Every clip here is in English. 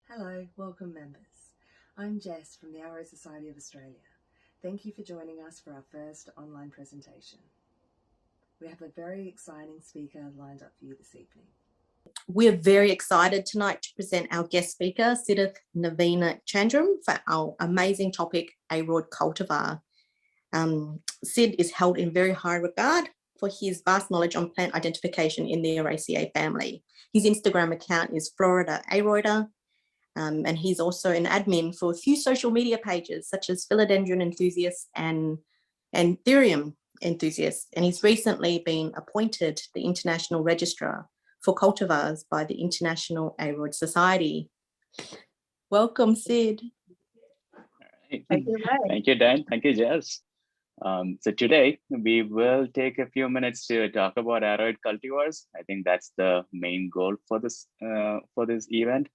Hello, welcome members. I'm Jess from the Aroid Society of Australia. Thank you for joining us for our first online presentation. We have a very exciting speaker lined up for you this evening. We're very excited tonight to present our guest speaker, Siddharth Naveenachandran, for our amazing topic, Aroid Cultivar. Sid is held in very high regard for his vast knowledge on plant identification in the Araceae family. His Instagram account is Florida Aroider, and he's also an admin for a few social media pages such as Philodendron enthusiasts and Ethereum enthusiasts. And he's recently been appointed the International Registrar for Cultivars by the International Aroid Society. Welcome, Sid. Right. Thank you, Diane. Thank you, Jess. So today we will take a few minutes to talk about Aroid Cultivars. I think that's the main goal for this event.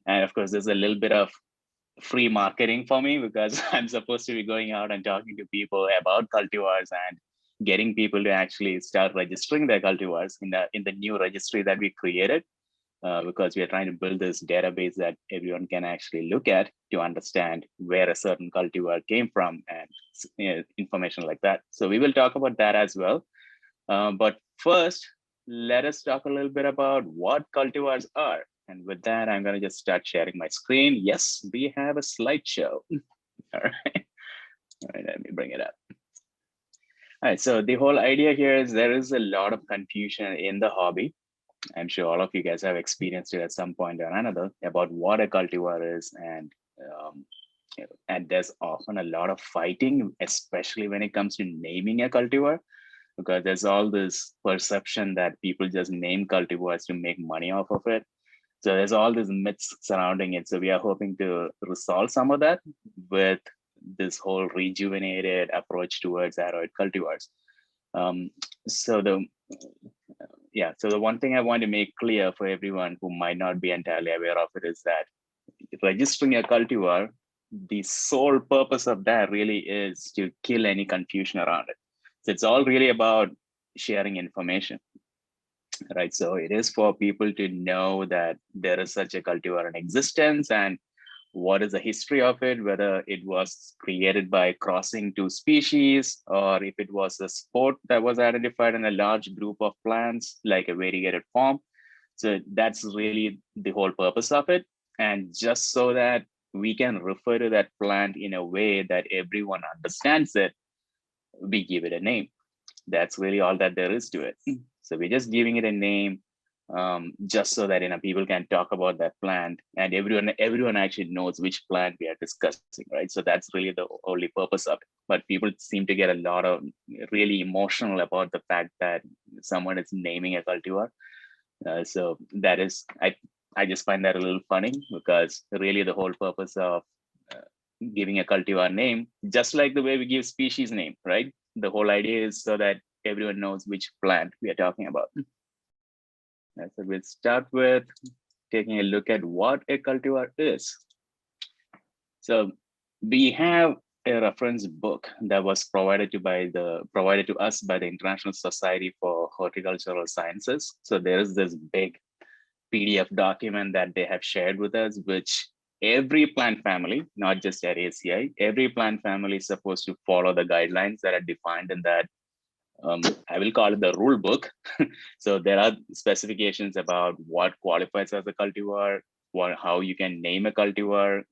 And of course, there's a little bit of free marketing for me because I'm supposed to be going out and talking to people about cultivars and getting people to actually start registering their cultivars in the new registry that we created. Because we are trying to build this database that everyone can actually look at to understand where a certain cultivar came from and information like that. So we will talk about that as well. But first, let us talk a little bit about what cultivars are. And with that, I'm going to just start sharing my screen. Yes, we have a slideshow. All right. All right, let me bring it up. All right, so the whole idea here is there is a lot of confusion in the hobby. I'm sure all of you guys have experienced it at some point or another about what a cultivar is, and there's often a lot of fighting, especially when it comes to naming a cultivar, because there's all this perception that people just name cultivars to make money off of it. So there's all these myths surrounding it. So we are hoping to resolve some of that with this whole rejuvenated approach towards Aroid cultivars. So the one thing I want to make clear for everyone who might not be entirely aware of it is that registering a cultivar, the sole purpose of that really is to kill any confusion around it. So it's all really about sharing information, right? So it is for people to know that there is such a cultivar in existence and what is the history of it, whether it was created by crossing two species or if it was a sport that was identified in a large group of plants, like a variegated form. So that's really the whole purpose of it. And just so that we can refer to that plant in a way that everyone understands it, we give it a name. That's really all that there is to it. So we're just giving it a name just so that people can talk about that plant and everyone actually knows which plant we are discussing, right? So that's really the only purpose of it. But people seem to get a lot of really emotional about the fact that someone is naming a cultivar. So that is, I just find that a little funny because really the whole purpose of giving a cultivar name, just like the way we give species name, right? The whole idea is so that everyone knows which plant we are talking about. So we'll start with taking a look at what a cultivar is. So we have a reference book that was provided to us by the International Society for Horticultural Sciences. So there is this big PDF document that they have shared with us, which every plant family, not just Araceae, every plant family is supposed to follow the guidelines that are defined in that. I will call it the rule book. So there are specifications about what qualifies as a cultivar, how you can name a cultivar,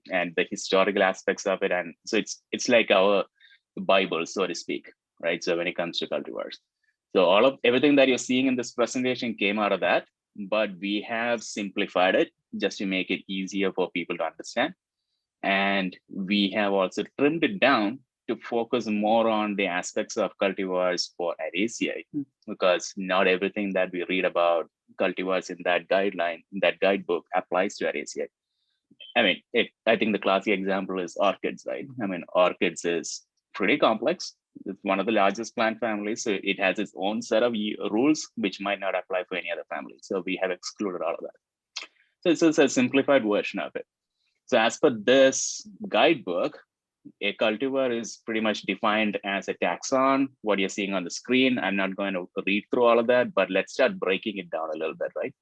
and the historical aspects of it. And so it's like our Bible, so to speak, right? So when it comes to cultivars. So everything that you're seeing in this presentation came out of that, but we have simplified it just to make it easier for people to understand. And we have also trimmed it down to focus more on the aspects of cultivars for Araceae, because not everything that we read about cultivars in that guidebook applies to Araceae. I mean, I think the classic example is orchids, right? I mean, orchids is pretty complex. It's one of the largest plant families, so it has its own set of rules, which might not apply for any other family. So we have excluded all of that. So it's just a simplified version of it. So as per this guidebook, a cultivar is pretty much defined as a taxon, what you're seeing on the screen. I'm not going to read through all of that, but let's start breaking it down a little bit, right?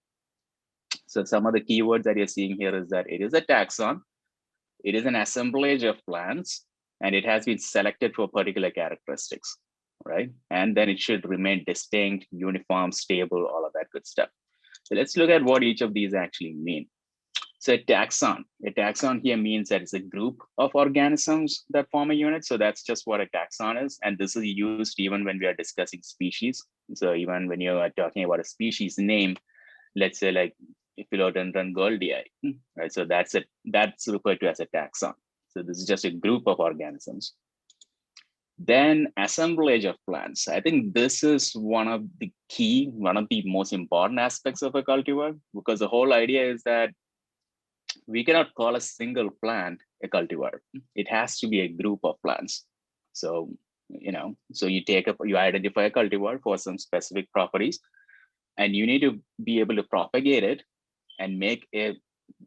So some of the keywords that you're seeing here is that it is a taxon, it is an assemblage of plants, and it has been selected for particular characteristics, right? And then it should remain distinct, uniform, stable, all of that good stuff. So let's look at what each of these actually mean. So a taxon here means that it's a group of organisms that form a unit. So that's just what a taxon is. And this is used even when we are discussing species. So even when you are talking about a species name, let's say like Philodendron goldii, right? So that's referred to as a taxon. So this is just a group of organisms. Then assemblage of plants. I think this is one of the most important aspects of a cultivar, because the whole idea is that we cannot call a single plant a cultivar. It has to be a group of plants. So, so you identify a cultivar for some specific properties, and you need to be able to propagate it and make a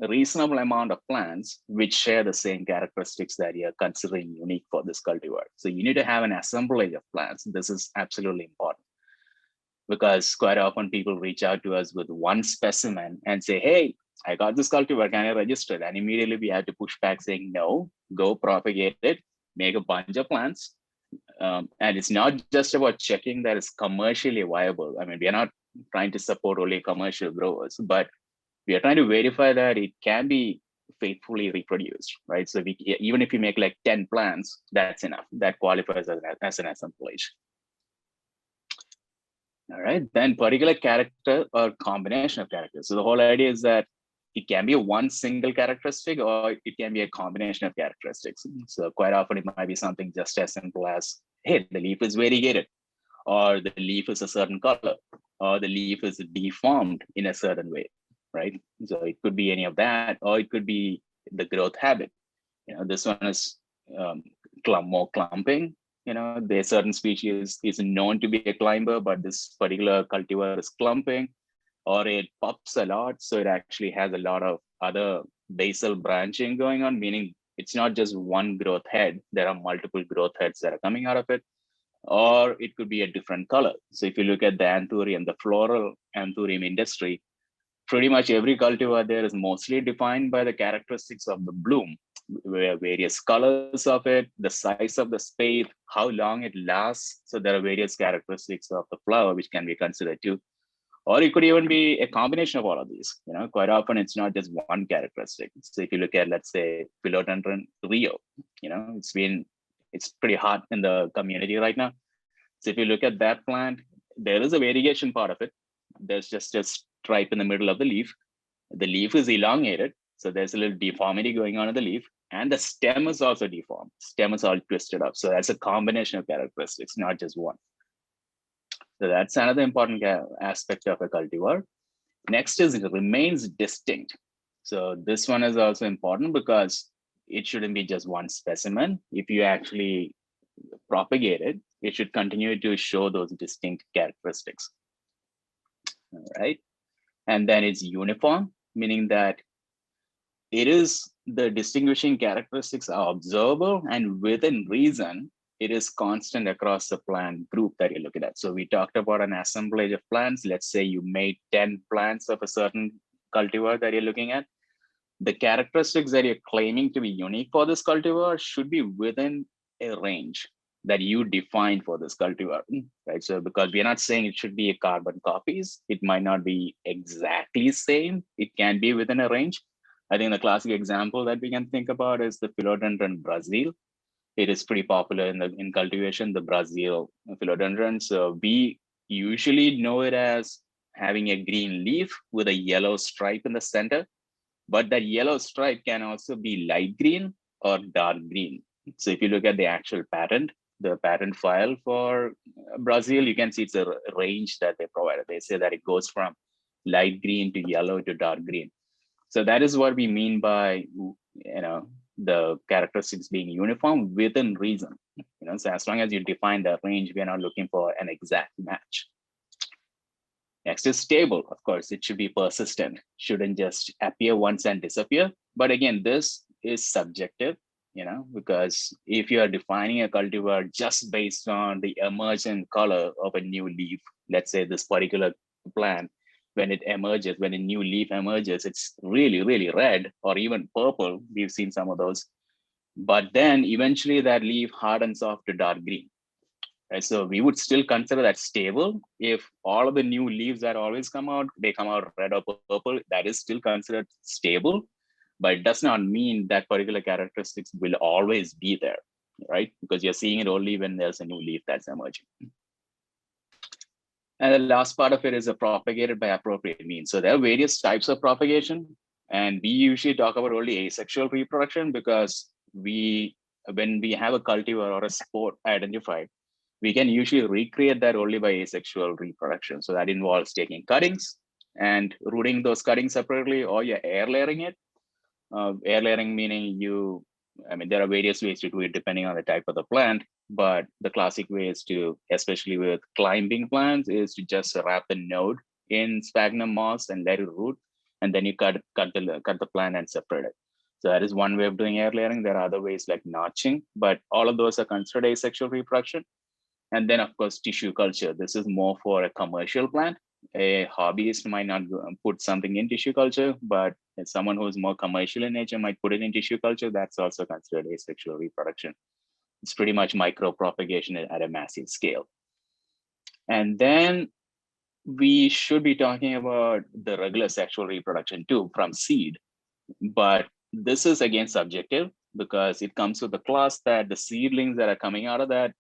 reasonable amount of plants which share the same characteristics that you're considering unique for this cultivar. So you need to have an assemblage of plants. This is absolutely important, because quite often people reach out to us with one specimen and say, hey, I got this cultivar, can I register it? And immediately we have to push back saying, no, go propagate it, make a bunch of plants. And it's not just about checking that it's commercially viable. I mean, we are not trying to support only commercial growers, but we are trying to verify that it can be faithfully reproduced, right? So even if you make like 10 plants, that's enough. That qualifies as an assemblage. All right, then particular character or combination of characters. So the whole idea is that it can be one single characteristic, or it can be a combination of characteristics. So quite often it might be something just as simple as, hey, the leaf is variegated, or the leaf is a certain color, or the leaf is deformed in a certain way, right? So it could be any of that, or it could be the growth habit. This one is more clumping. There's certain species is known to be a climber, but this particular cultivar is clumping, or it pops a lot. So it actually has a lot of other basal branching going on, meaning it's not just one growth head. There are multiple growth heads that are coming out of it, or it could be a different color. So if you look at the anthurium, the floral anthurium industry, pretty much every cultivar there is mostly defined by the characteristics of the bloom, where various colors of it, the size of the spathe, how long it lasts. So there are various characteristics of the flower which can be considered too. Or it could even be a combination of all of these. Quite often it's not just one characteristic. So if you look at, let's say, Philodendron Rio, it's pretty hot in the community right now. So if you look at that plant, there is a variegation part of it. There's just a stripe in the middle of the leaf. The leaf is elongated, so there's a little deformity going on in the leaf, and the stem is also deformed. Stem is all twisted up. So that's a combination of characteristics, not just one. So that's another important aspect of a cultivar. Next is it remains distinct. So this one is also important because it shouldn't be just one specimen. If you actually propagate it, it should continue to show those distinct characteristics. All right. And then it's uniform, meaning that the distinguishing characteristics are observable, and within reason, it is constant across the plant group that you're looking at. So we talked about an assemblage of plants. Let's say you made 10 plants of a certain cultivar that you're looking at. The characteristics that you're claiming to be unique for this cultivar should be within a range that you define for this cultivar, right? So because we're not saying it should be a carbon copies, it might not be exactly same. It can be within a range. I think the classic example that we can think about is the Philodendron Brazil. It is pretty popular in cultivation, the Brazil philodendron. So we usually know it as having a green leaf with a yellow stripe in the center, but that yellow stripe can also be light green or dark green. So if you look at the actual patent, the patent file for Brazil, you can see it's a range that they provided. They say that it goes from light green to yellow to dark green. So that is what we mean by, the characteristics being uniform within reason. So as long as you define that range, we are not looking for an exact match. Next is stable. Of course, it should be persistent. Shouldn't just appear once and disappear. But again, this is subjective, because if you are defining a cultivar just based on the emergent color of a new leaf, let's say this particular plant when it emerges, when a new leaf emerges, it's really, really red or even purple. We've seen some of those. But then eventually that leaf hardens off to dark green. Right? So we would still consider that stable if all of the new leaves that always come out, they come out red or purple, that is still considered stable. But it does not mean that particular characteristics will always be there, right? Because you're seeing it only when there's a new leaf that's emerging. And the last part of it is a propagated by appropriate means. So there are various types of propagation, and we usually talk about only asexual reproduction because when we have a cultivar or a spore identified, we can usually recreate that only by asexual reproduction. So that involves taking cuttings and rooting those cuttings separately, or you're air layering it. Air layering meaning there are various ways to do it depending on the type of the plant, but the classic way is to, especially with climbing plants, is to just wrap the node in sphagnum moss and let it root, and then you cut the plant and separate it. So that is one way of doing air layering. There are other ways like notching, but all of those are considered asexual reproduction. And then of course, tissue culture. This is more for a commercial plant. A hobbyist might not put something in tissue culture, but someone who is more commercial in nature might put it in tissue culture. That's also considered asexual reproduction. It's pretty much micro propagation at a massive scale. And then we should be talking about the regular sexual reproduction too from seed. But this is again subjective because it comes with the clause that the seedlings that are coming out of that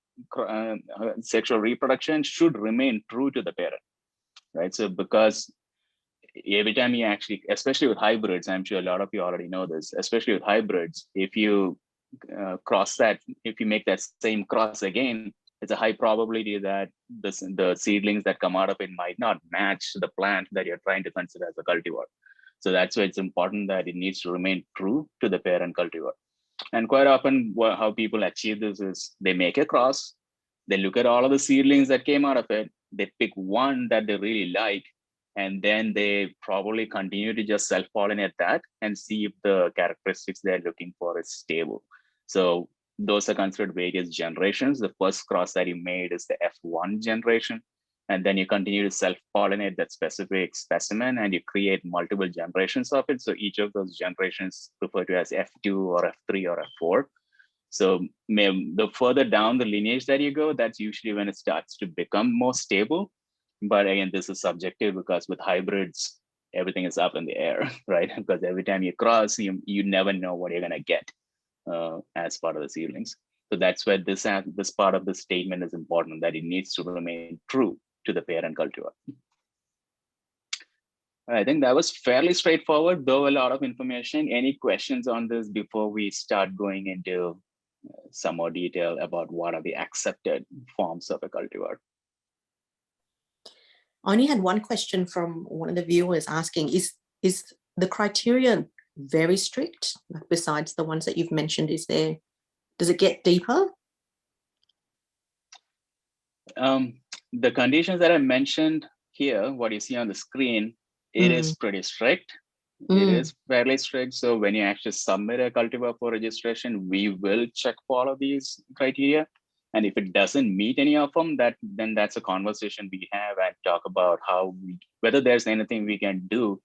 sexual reproduction should remain true to the parent, right? So because every time you actually, especially with hybrids, I'm sure a lot of you already know this, especially with hybrids, if you if you make that same cross again, it's a high probability that the seedlings that come out of it might not match the plant that you're trying to consider as a cultivar. So that's why it's important that it needs to remain true to the parent cultivar. And quite often how people achieve this is they make a cross, they look at all of the seedlings that came out of it, they pick one that they really like, and then they probably continue to just self-pollinate that and see if the characteristics they're looking for is stable. So those are considered various generations. The first cross that you made is the F1 generation. And then you continue to self-pollinate that specific specimen and you create multiple generations of it. So each of those generations referred to as F2 or F3 or F4. So the further down the lineage that you go, that's usually when it starts to become more stable. But again, this is subjective because with hybrids, everything is up in the air, right? Because every time you cross, you never know what you're gonna get as part of the seedlings. So that's why this part of the statement is important, that it needs to remain true to the parent cultivar. I think that was fairly straightforward, though a lot of information. Any questions on this before we start going into some more detail about what are the accepted forms of a cultivar? I only had one question from one of the viewers asking, is the criteria very strict, besides the ones that you've mentioned? Does it get deeper? The conditions that I mentioned here, what you see on the screen, it is pretty strict. It is fairly strict. So when you actually submit a cultivar for registration, we will check for all of these criteria. And if it doesn't meet any of them, then that's a conversation we have and talk about whether there's anything we can do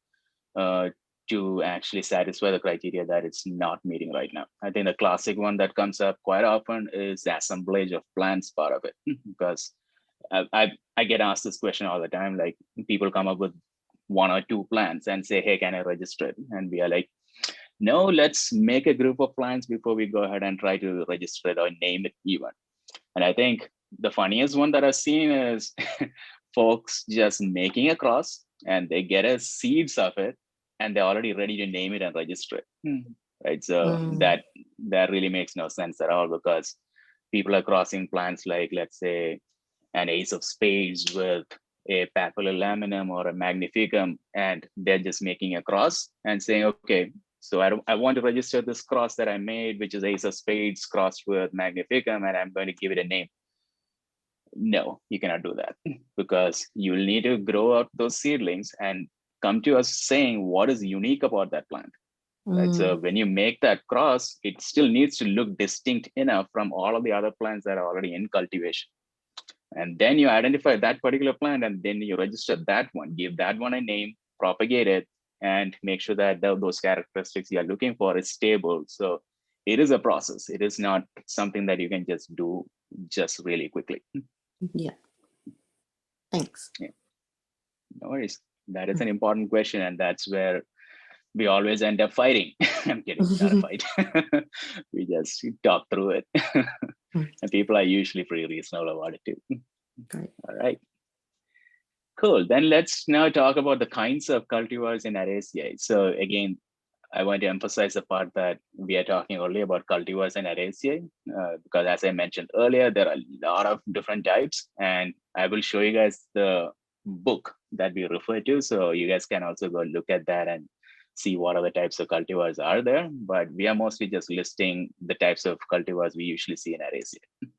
to actually satisfy the criteria that it's not meeting right now. I think the classic one that comes up quite often is the assemblage of plants part of it, because I get asked this question all the time. Like people come up with one or two plants and say, hey, can I register it? And we are like, no, let's make a group of plants before we go ahead and try to register it or name it even. And I think the funniest one that I've seen is folks just making a cross and they get a seeds of it and they're already ready to name it and register it. Right. So that really makes no sense at all, because people are crossing plants like, let's say, an ace of spades with a papillolaminum or a magnificum, and they're just making a cross and saying, okay, so I want to register this cross that I made, which is ace of spades crossed with magnificum, and I'm going to give it a name. No, you cannot do that, because you'll need to grow out those seedlings and come to us saying what is unique about that plant. Right? So when you make that cross, it still needs to look distinct enough from all of the other plants that are already in cultivation. And then you identify that particular plant, and then you register that one, give that one a name, propagate it, and make sure that those characteristics you're looking for is stable. So it is a process. It is not something that you can just do just really quickly. Yeah. Thanks. Yeah. No worries. That is an important question, and that's where we always end up fighting. I'm kidding, not a fight. We just talk through it. And people are usually pretty reasonable about it too. Great. All right. Cool. Then let's now talk about the kinds of cultivars in Araceae. So again, I want to emphasize the part that we are talking only about cultivars in Araceae, because as I mentioned earlier, there are a lot of different types, and I will show you guys the book that we refer to. So you guys can also go look at that and see what other types of cultivars are there. But we are mostly just listing the types of cultivars we usually see in Araceae.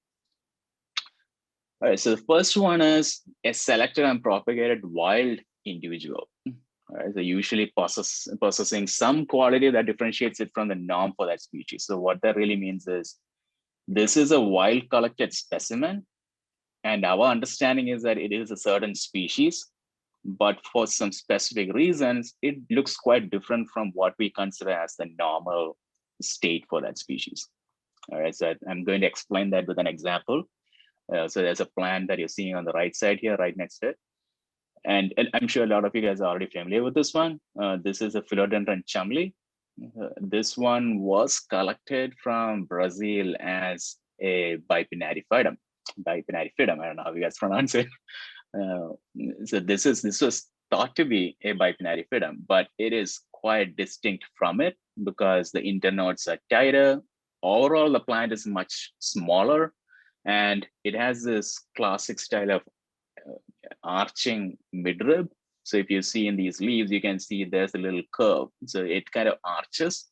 All right, so the first one is a selected and propagated wild individual. All right, so usually possessing some quality that differentiates it from the norm for that species. So what that really means is this is a wild collected specimen, and our understanding is that it is a certain species, but for some specific reasons, it looks quite different from what we consider as the normal state for that species. All right, so I'm going to explain that with an example. So there's a plant that you're seeing on the right side here, right next to it. And I'm sure a lot of you guys are already familiar with this one. This is a Philodendron chumley. This one was collected from Brazil as a bipinnatifidum. Bipinnatifidum, I don't know how you guys pronounce it. So this was thought to be a bipinnatifidum, but it is quite distinct from it because the internodes are tighter. Overall, the plant is much smaller, and it has this classic style of arching midrib. So if you see in these leaves, you can see there's a little curve. So it kind of arches.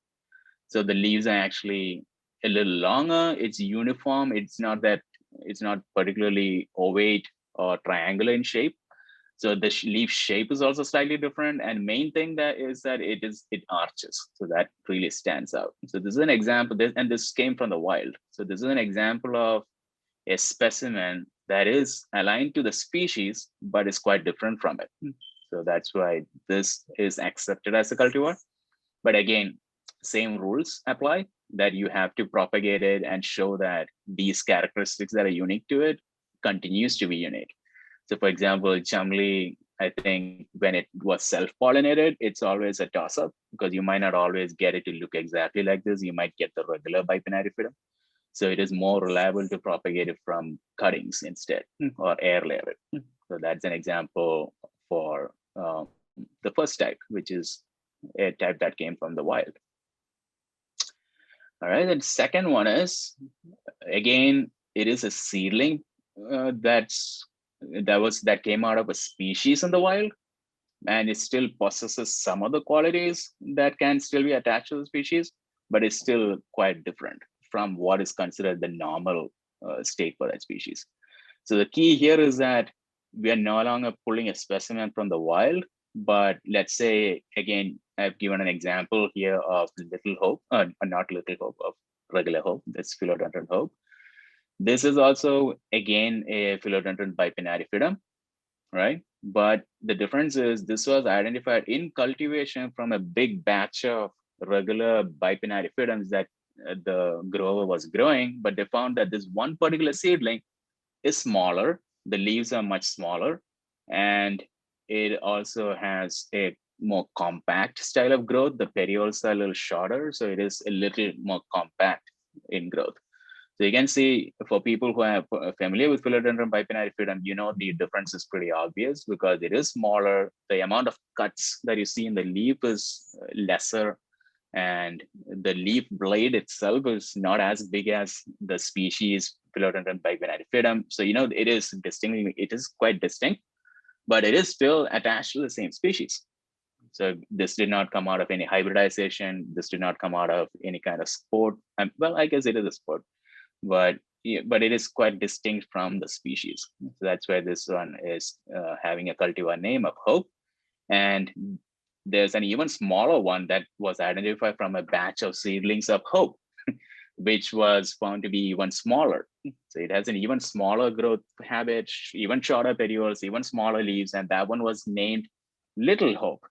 So the leaves are actually a little longer. It's uniform. It's not particularly ovate or triangular in shape. So the leaf shape is also slightly different. And main thing that is that it arches. So that really stands out. So this is an example, and this came from the wild. So this is an example of a specimen that is aligned to the species, but is quite different from it. So that's why this is accepted as a cultivar. But again, same rules apply, that you have to propagate it and show that these characteristics that are unique to it continues to be unique. So for example, chumley, I think when it was self-pollinated, it's always a toss-up because you might not always get it to look exactly like this. You might get the regular bipinnatifidum. So it is more reliable to propagate it from cuttings instead, or air layer it. So that's an example for the first type, which is a type that came from the wild. All right, and second one is, again, it is a seedling that came out of a species in the wild, and it still possesses some of the qualities that can still be attached to the species, but it's still quite different from what is considered the normal state for that species. So the key here is that we are no longer pulling a specimen from the wild, but let's say, again, I've given an example here of little hope, not little hope, of regular hope, that's Philodendron hope. This is also, again, a Philodendron bipinnatifidum, right? But the difference is this was identified in cultivation from a big batch of regular bipinnatifidums that the grower was growing, but they found that this one particular seedling is smaller, the leaves are much smaller, and it also has a more compact style of growth. The petioles are a little shorter, so it is a little more compact in growth. So you can see, for people who are familiar with Philodendron bipinnatifidum, the difference is pretty obvious because it is smaller. The amount of cuts that you see in the leaf is lesser, and the leaf blade itself is not as big as the species Philodendron bipinnatifidum. So it is quite distinct, but it is still attached to the same species. So this did not come out of any hybridization. This did not come out of any kind of sport. Well, I guess it is a sport, but it is quite distinct from the species. So that's why this one is having a cultivar name of hope. And there's an even smaller one that was identified from a batch of seedlings of hope. which was found to be even smaller. So it has an even smaller growth habit, even shorter petioles, even smaller leaves, and that one was named Little Hope.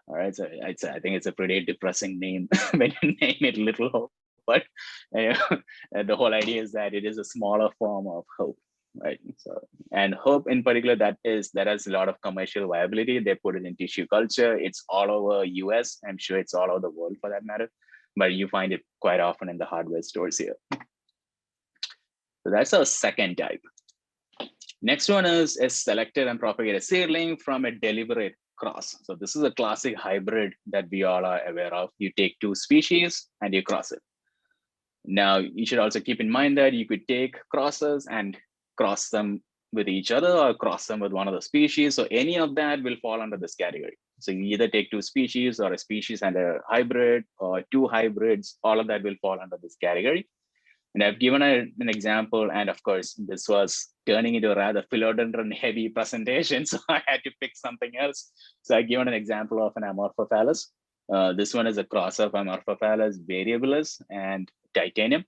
All right, so I think it's a pretty depressing name when you name it Little Hope, but the whole idea is that it is a smaller form of hope, right? So, and hope in particular, that has a lot of commercial viability. They put it in tissue culture. It's all over US. I'm sure it's all over the world for that matter, but you find it quite often in the hardware stores here. So that's our second type. Next one is a selected and propagated seedling from a deliberate cross. So this is a classic hybrid that we all are aware of. You take two species and you cross it. Now, you should also keep in mind that you could take crosses and cross them with each other or cross them with one of the species. So any of that will fall under this category. So you either take two species or a species and a hybrid or two hybrids, all of that will fall under this category. And I've given an example, and of course, this was turning into a rather philodendron heavy presentation, so I had to pick something else. So I've given an example of an Amorphophallus. This one is a cross of Amorphophallus variabilis and titanium.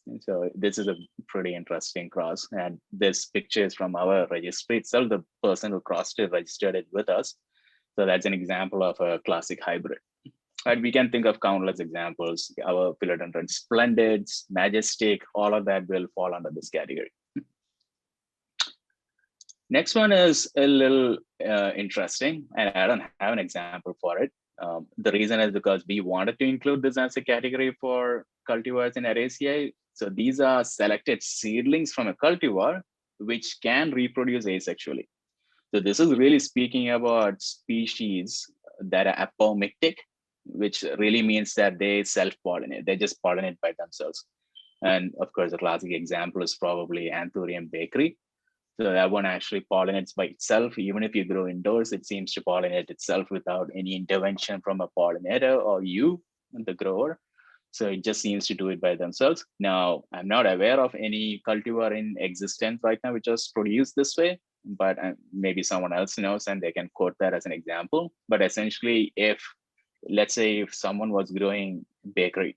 And so this is a pretty interesting cross. And this picture is from our registry itself. The person who crossed it registered it with us. So that's an example of a classic hybrid. But we can think of countless examples. Our Philodendron splendids, majestic, all of that will fall under this category. Next one is a little interesting, and I don't have an example for it. The reason is because we wanted to include this as a category for cultivars in Araceae. So these are selected seedlings from a cultivar which can reproduce asexually. So this is really speaking about species that are apomictic, which really means that they self-pollinate. They just pollinate by themselves. And of course, a classic example is probably Anthurium bakeri. So that one actually pollinates by itself. Even if you grow indoors, it seems to pollinate itself without any intervention from a pollinator or you, the grower. So it just seems to do it by themselves. Now, I'm not aware of any cultivar in existence right now which was produced this way, but maybe someone else knows and they can quote that as an example. But essentially, if let's say if someone was growing bakeri,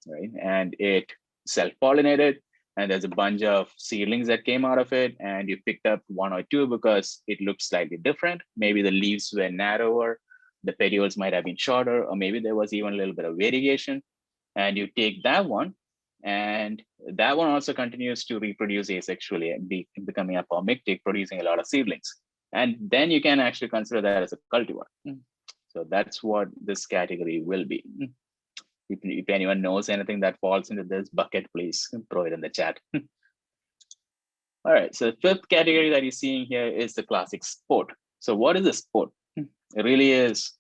right, and it self-pollinated, and there's a bunch of seedlings that came out of it, and you picked up one or two because it looked slightly different. Maybe the leaves were narrower, the petioles might have been shorter, or maybe there was even a little bit of variegation. And you take that one, and that one also continues to reproduce asexually and becoming apomictic, producing a lot of seedlings. And then you can actually consider that as a cultivar. So that's what this category will be. If anyone knows anything that falls into this bucket, please throw it in the chat. All right, so the fifth category that you're seeing here is the classic sport. So what is a sport? It really is,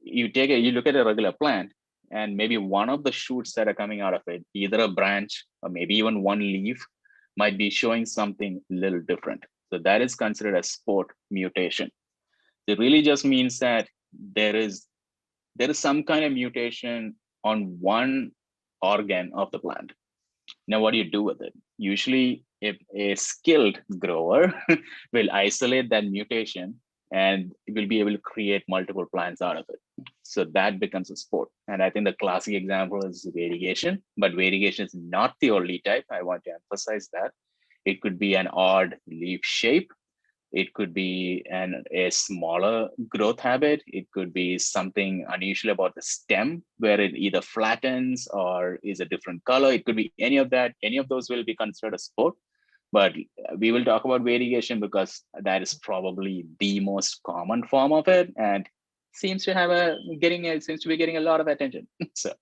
you look at a regular plant, and maybe one of the shoots that are coming out of it, either a branch or maybe even one leaf, might be showing something a little different. So that is considered a sport mutation. It really just means that there is some kind of mutation on one organ of the plant. Now, what do you do with it? Usually, if a skilled grower will isolate that mutation and will be able to create multiple plants out of it. So that becomes a sport. And I think the classic example is variegation, but variegation is not the only type. I want to emphasize that. It could be an odd leaf shape. It could be a smaller growth habit. It could be something unusual about the stem where it either flattens or is a different color. It could be any of that. Any of those will be considered a sport. But we will talk about variegation because that is probably the most common form of it and seems to be getting a lot of attention. So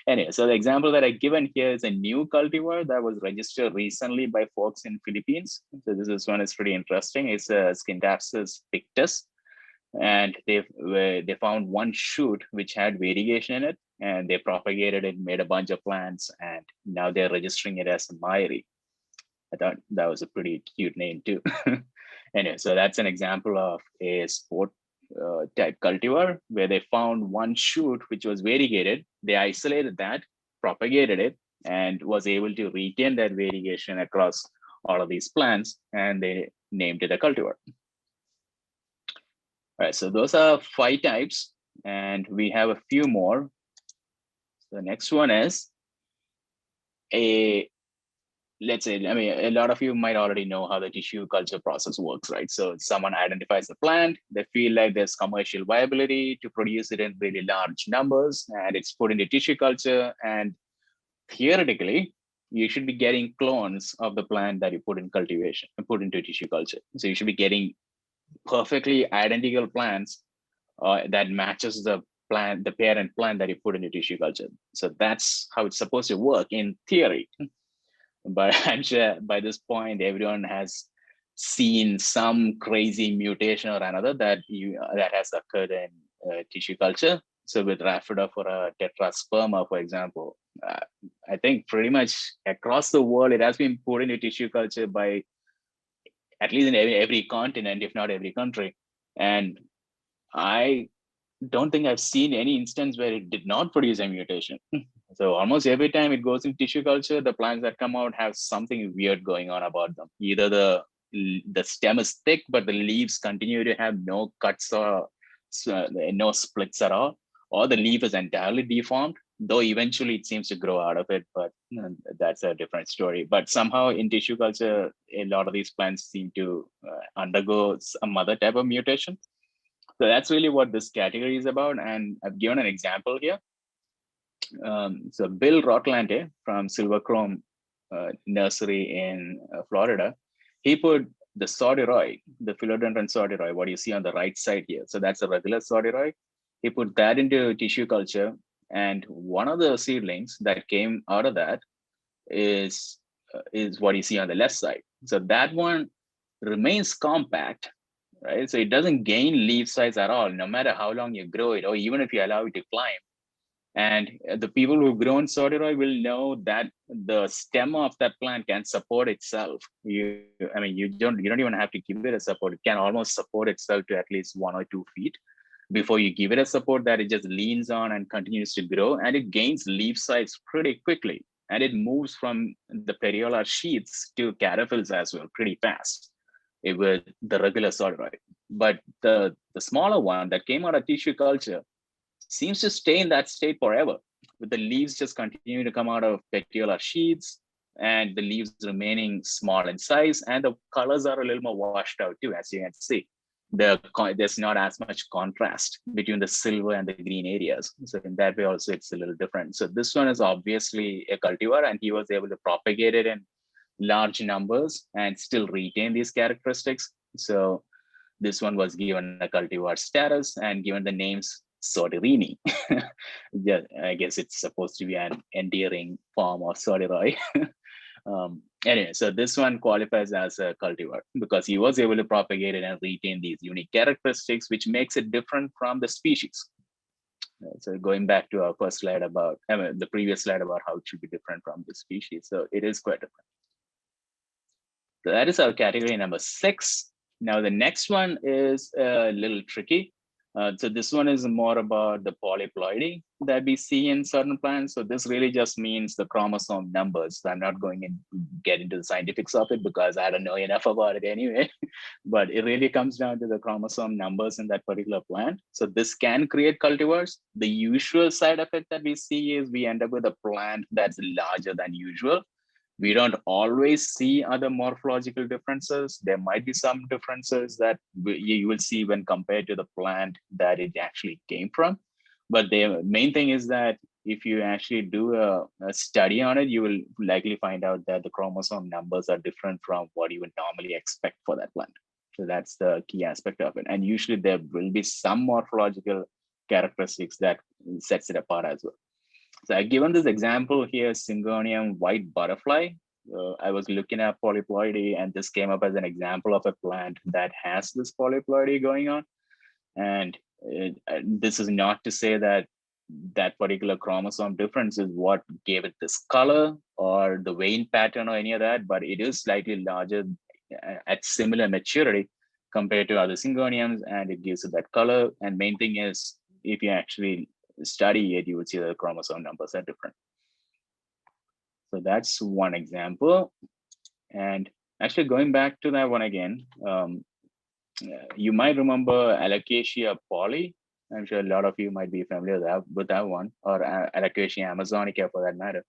anyway, so the example that I've given here is a new cultivar that was registered recently by folks in Philippines. So this one is pretty interesting. It's a Schinella pictus, and they found one shoot which had variegation in it, and they propagated it, made a bunch of plants, and now they're registering it as Mayri. I thought that was a pretty cute name too. Anyway, so that's an example of a sport type cultivar where they found one shoot which was variegated. They isolated that, propagated it, and was able to retain that variegation across all of these plants, and they named it a cultivar. All right, so those are 5 types, and we have a few more. The next one is let's say, I mean, a lot of you might already know how the tissue culture process works, right? So someone identifies the plant, they feel like there's commercial viability to produce it in really large numbers, and it's put into tissue culture. And theoretically, you should be getting clones of the plant that you put in cultivation and put into tissue culture. So you should be getting perfectly identical plants that matches the plant, the parent plant that you put into tissue culture. So that's how it's supposed to work in theory. But I'm sure by this point, everyone has seen some crazy mutation or another that has occurred in tissue culture. So with Rhaphidophora tetrasperma, for example, I think pretty much across the world, it has been put into tissue culture by at least in every continent, if not every country. And I don't think I've seen any instance where it did not produce a mutation. So almost every time it goes in tissue culture, the plants that come out have something weird going on about them. Either the stem is thick, but the leaves continue to have no cuts or no splits at all, or the leaf is entirely deformed, though eventually it seems to grow out of it, but that's a different story. But somehow in tissue culture, a lot of these plants seem to undergo some other type of mutation. So that's really what this category is about. And I've given an example here. So Bill Rotlante from Silver Chrome Nursery in Florida, he put the sordiroid, the Philodendron sordiroid, what you see on the right side here. So that's a regular sordiroid. He put that into tissue culture. And one of the seedlings that came out of that is what you see on the left side. So that one remains compact, right? So it doesn't gain leaf size at all, no matter how long you grow it, or even if you allow it to climb. And the people who've grown sordiroid will know that the stem of that plant can support itself. You don't even have to give it a support. It can almost support itself to at least 1 or 2 feet before you give it a support that it just leans on and continues to grow. And it gains leaf size pretty quickly. And it moves from the periolar sheaths to carapace as well pretty fast with the regular sordiroid. But the smaller one that came out of tissue culture seems to stay in that state forever, with the leaves just continue to come out of petiolate sheaths and the leaves remaining small in size, and the colors are a little more washed out too, as you can see. There's not as much contrast between the silver and the green areas. So in that way also it's a little different. So this one is obviously a cultivar, and he was able to propagate it in large numbers and still retain these characteristics. So this one was given a cultivar status and given the names Sordirini. Yeah, I guess it's supposed to be an endearing form of sordiroid. Anyway, so this one qualifies as a cultivar because he was able to propagate it and retain these unique characteristics, which makes it different from the species. So going back to our first slide about, the previous slide about how it should be different from the species. So it is quite different. So that is our category number 6. Now the next one is a little tricky. So this one is more about the polyploidy that we see in certain plants. So this really just means the chromosome numbers. So I'm not going to get into the scientifics of it because I don't know enough about it anyway. But it really comes down to the chromosome numbers in that particular plant. So this can create cultivars. The usual side effect that we see is we end up with a plant that's larger than usual. We don't always see other morphological differences. There might be some differences that you will see when compared to the plant that it actually came from. But the main thing is that if you actually do a study on it, you will likely find out that the chromosome numbers are different from what you would normally expect for that plant. So that's the key aspect of it. And usually there will be some morphological characteristics that sets it apart as well. So I've given this example here, Syngonium white butterfly. I was looking at polyploidy, and this came up as an example of a plant that has this polyploidy going on. And this is not to say that that particular chromosome difference is what gave it this color or the vein pattern or any of that, but it is slightly larger at similar maturity compared to other Syngoniums, and it gives it that color. And main thing is, if you actually study it, you would see that the chromosome numbers are different. So that's one example. And actually going back to that one again, you might remember Alocasia poly. I'm sure a lot of you might be familiar with that one, or Alocasia amazonica for that matter.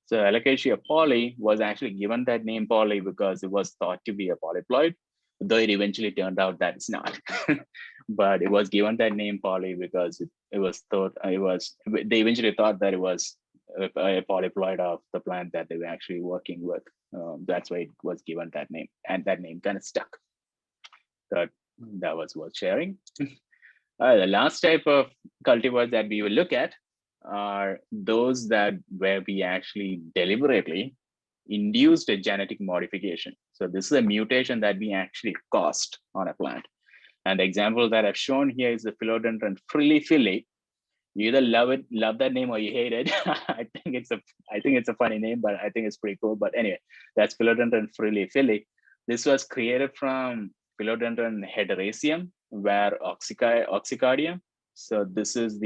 So Alocasia poly was actually given that name poly because it was thought to be a polyploid, though it eventually turned out that it's not. But it was given that name poly because it was thought they eventually thought that it was a polyploid of the plant that they were actually working with. That's why it was given that name, and that name kind of stuck. That was worth sharing. The last type of cultivars that we will look at are those that where we actually deliberately induced a genetic modification. So this is a mutation that we actually caused on a plant. And the example that I've shown here is the Philodendron frilly. You either love that name, or you hate it. I think it's a funny name, but I think it's pretty cool. But anyway, that's Philodendron frilly. This was created from Philodendron hederaceum, where oxycardia. So this is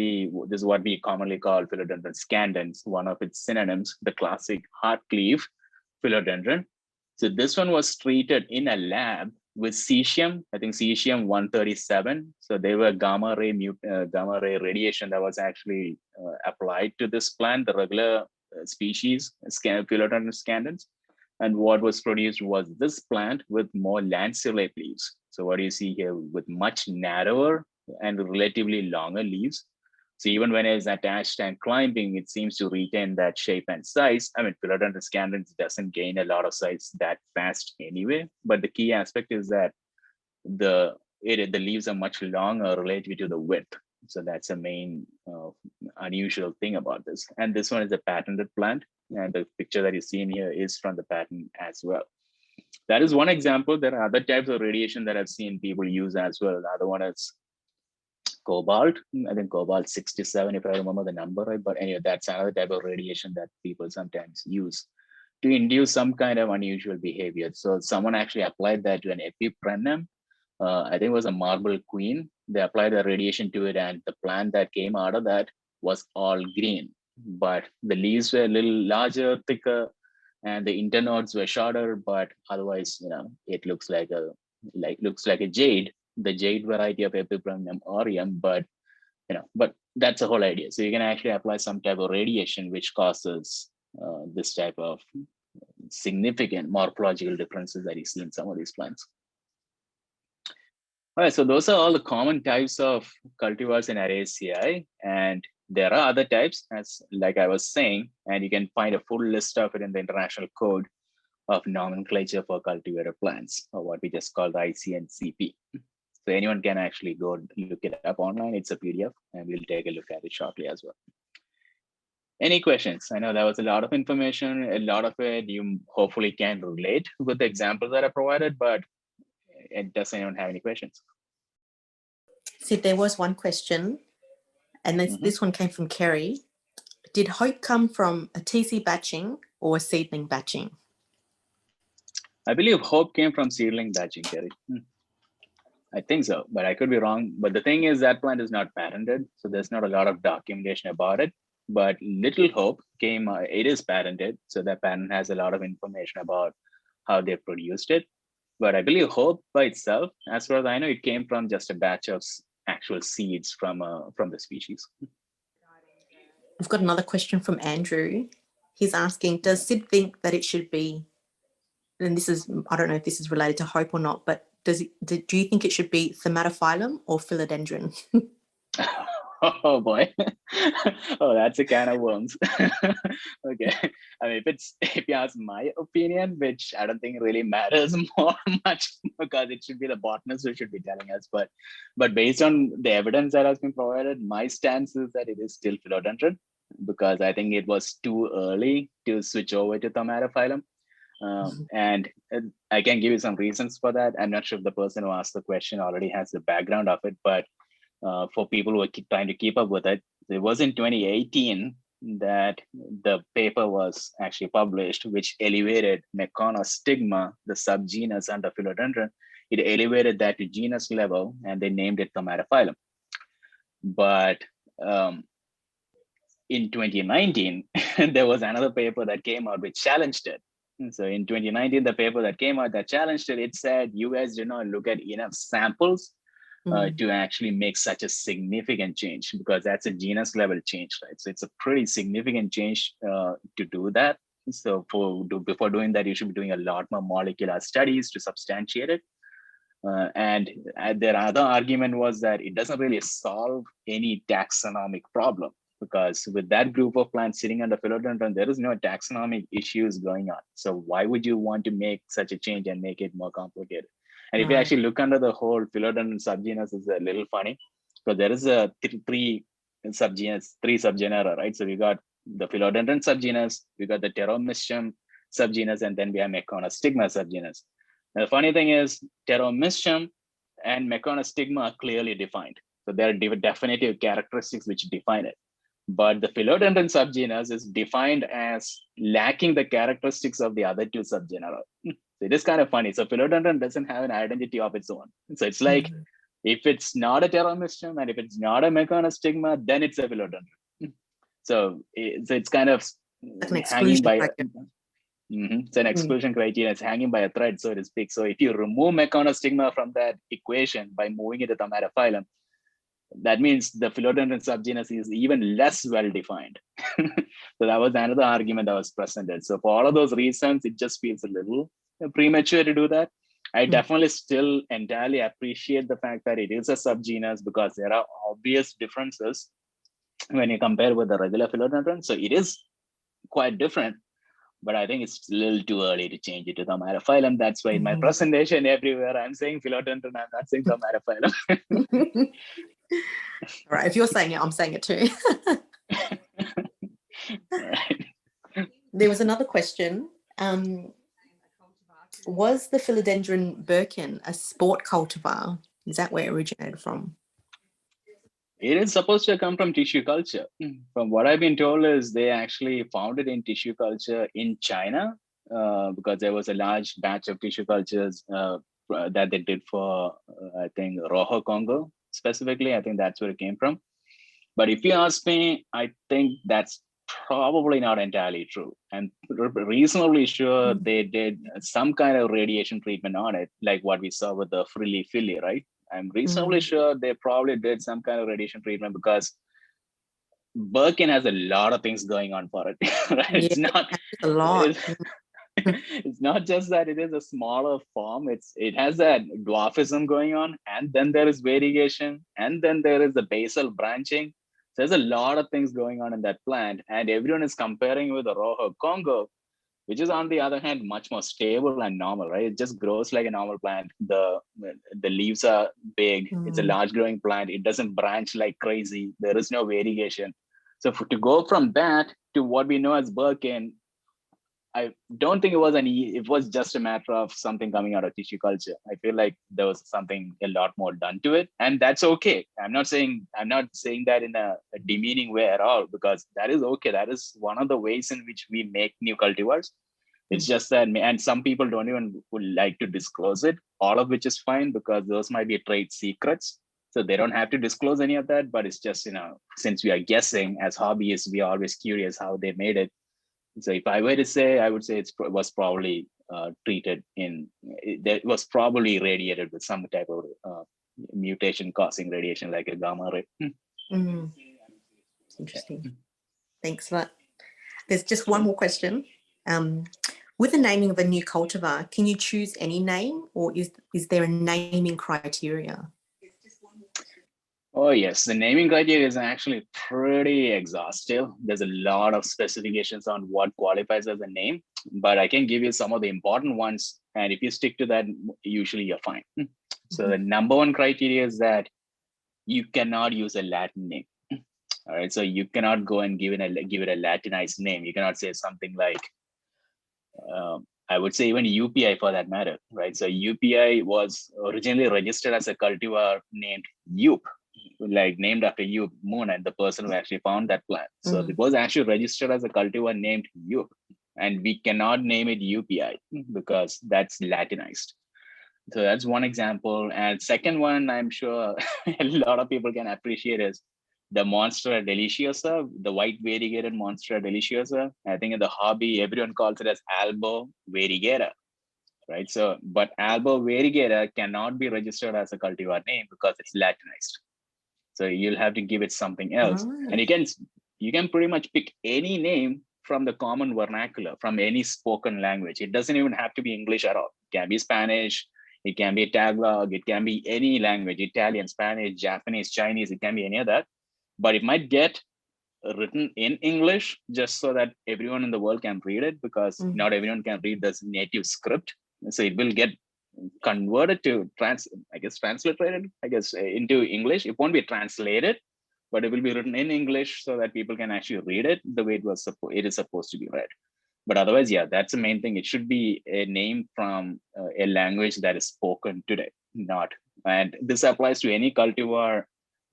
what we commonly call Philodendron scandens, one of its synonyms, the classic heart cleave Philodendron. So this one was treated in a lab with cesium, I think cesium 137. So they were gamma ray radiation that was actually applied to this plant, the regular species, Philodendron scandens. And what was produced was this plant with more lanceolate leaves. So what you see here with much narrower and relatively longer leaves. So even when it's attached and climbing, it seems to retain that shape and size. I mean, Philodendron scandens doesn't gain a lot of size that fast anyway. But the key aspect is that the leaves are much longer relative to the width. So that's the main unusual thing about this. And this one is a patented plant. And the picture that you see in here is from the patent as well. That is one example. There are other types of radiation that I've seen people use as well. The other one is cobalt. I think cobalt 67, if I remember the number right. But anyway, that's another type of radiation that people sometimes use to induce some kind of unusual behavior. So someone actually applied that to an epipremnum. I think it was a marble queen. They applied the radiation to it, and the plant that came out of that was all green. But the leaves were a little larger, thicker, and the internodes were shorter. But otherwise, it looks like a jade, the jade variety of Epipremnum aureum. But but that's the whole idea. So you can actually apply some type of radiation which causes this type of significant morphological differences that you see in some of these plants. All right, so those are all the common types of cultivars in Araceae, and there are other types, as like I was saying, and you can find a full list of it in the International Code of Nomenclature for Cultivated Plants, or what we just call the ICNCP. So anyone can actually go look it up online. It's a PDF, and we'll take a look at it shortly as well. Any questions? I know that was a lot of information. A lot of it you hopefully can relate with the examples that I provided, but does anyone have any questions? Sid, there was one question, and this one came from Kerry. Did hope come from a TC batching or a seedling batching? I believe hope came from seedling batching, Kerry. I think so, but I could be wrong. But the thing is that plant is not patented, so there's not a lot of documentation about it. But Little Hope came, it is patented, so that patent has a lot of information about how they produced it. But I believe Hope by itself, as far as I know, it came from just a batch of actual seeds from the species. We've got another question from Andrew. He's asking, does Sid think that it should be, and this is, I don't know if this is related to Hope or not, but do you think it should be Thematophyllum or Philodendron? Oh boy. Oh, that's a can of worms. Okay. I mean, if you ask my opinion, which I don't think really matters much because it should be the botanist who should be telling us. But based on the evidence that has been provided, my stance is that it is still Philodendron because I think it was too early to switch over to Thematophyllum. And I can give you some reasons for that. I'm not sure if the person who asked the question already has the background of it, but for people who are trying to keep up with it, it was in 2018 that the paper was actually published, which elevated Meconostigma, the subgenus under Philodendron. It elevated that to genus level, and they named it Thematophyllum. But in 2019, there was another paper that came out which challenged it. So in 2019, the paper that came out that challenged it, it said US did not look at enough samples to actually make such a significant change, because that's a genus level change, right? So it's a pretty significant change to do that. So before doing that, you should be doing a lot more molecular studies to substantiate it. And their other argument was that it doesn't really solve any taxonomic problem, because with that group of plants sitting under Philodendron, there is no taxonomic issues going on. So why would you want to make such a change and make it more complicated? And if you actually look under the whole Philodendron subgenus, is a little funny, because there is a three subgenera, right? So we got the Philodendron subgenus, we got the Pteromystium subgenus, and then we have Mechonostigma subgenus. Now, the funny thing is, Pteromystium and Mechonostigma are clearly defined. So there are definitive characteristics which define it. But the Philodendron subgenus is defined as lacking the characteristics of the other two subgenera. So it is kind of funny. So Philodendron doesn't have an identity of its own. So it's like, if it's not a Pteromystium and if it's not a Mechonostigma, then it's a Philodendron. So it's kind of hanging by it's an exclusion criteria. It's hanging by a thread, so to speak. So if you remove Mechonostigma from that equation by moving it to Tomatophyllum, that means the Philodendron subgenus is even less well defined. So that was another argument that was presented. So for all of those reasons, it just feels a little premature to do that. I definitely still entirely appreciate the fact that it is a subgenus, because there are obvious differences when you compare with the regular Philodendron. So it is quite different, but I think it's a little too early to change it to Tomatophyllum. That's why in my presentation everywhere, I'm saying Philodendron, I'm not saying Tomatophyllum. All right, if you're saying it, I'm saying it too. Right. There was another question. Was the Philodendron Birkin a sport cultivar? Is that where it originated from? It is supposed to come from tissue culture. From what I've been told is they actually found it in tissue culture in China, because there was a large batch of tissue cultures that they did for, I think, Rojo Congo specifically. I think that's where it came from. But if you ask me, I think that's probably not entirely true. I'm reasonably sure they did some kind of radiation treatment on it, like what we saw with the frilly filly, right? I'm reasonably sure they probably did some kind of radiation treatment, because Birkin has a lot of things going on for it. Right? Yeah, it's not a lot. It's not just that it is a smaller form. It has that dwarfism going on, and then there is variegation, and then there is the basal branching. So there's a lot of things going on in that plant, and everyone is comparing with the Rojo Congo, which is on the other hand much more stable and normal, right? It just grows like a normal plant. The leaves are big. It's a large growing plant. It doesn't branch like crazy. There is no variegation. So to go from that to what we know as Birkin, I don't think it was just a matter of something coming out of tissue culture. I feel like there was something a lot more done to it, and that's okay. I'm not saying that in a demeaning way at all, because that is okay. That is one of the ways in which we make new cultivars. It's just that, and some people don't even would like to disclose it, all of which is fine, because those might be trade secrets. So they don't have to disclose any of that, but it's just, since we are guessing as hobbyists, we are always curious how they made it. So if I were to say, I would say it was probably treated it was probably radiated with some type of mutation causing radiation, like a gamma ray. Interesting. Thanks for that. There's just one more question. With the naming of a new cultivar, can you choose any name, or is there a naming criteria? Oh, yes. The naming criteria is actually pretty exhaustive. There's a lot of specifications on what qualifies as a name, but I can give you some of the important ones. And if you stick to that, usually you're fine. So the number one criteria is that you cannot use a Latin name. All right. So you cannot go and give it a Latinized name. You cannot say something like, I would say even UPI for that matter, right? So UPI was originally registered as a cultivar named Yup, like named after Yup Moon and the person who actually found that plant. So it was actually registered as a cultivar named Yup, and we cannot name it UPI because that's Latinized. So that's one example. And second one, I'm sure a lot of people can appreciate is the Monstera deliciosa, the white variegated Monstera deliciosa. I think in the hobby, everyone calls it as Albo variegata, right? So, but Alba variegata cannot be registered as a cultivar name because it's Latinized. So you'll have to give it something else. And you can pretty much pick any name from the common vernacular, from any spoken language. It doesn't even have to be English at all. It can be Spanish, it can be Tagalog, it can be any language, Italian, Spanish, Japanese, Chinese, it can be any of that. But it might get written in English just so that everyone in the world can read it, because not everyone can read this native script. So it will get converted to transliterated, into English. It won't be translated, but it will be written in English so that people can actually read it the way it is supposed to be read. But otherwise, yeah, that's the main thing. It should be a name from a language that is spoken today, not. And this applies to any cultivar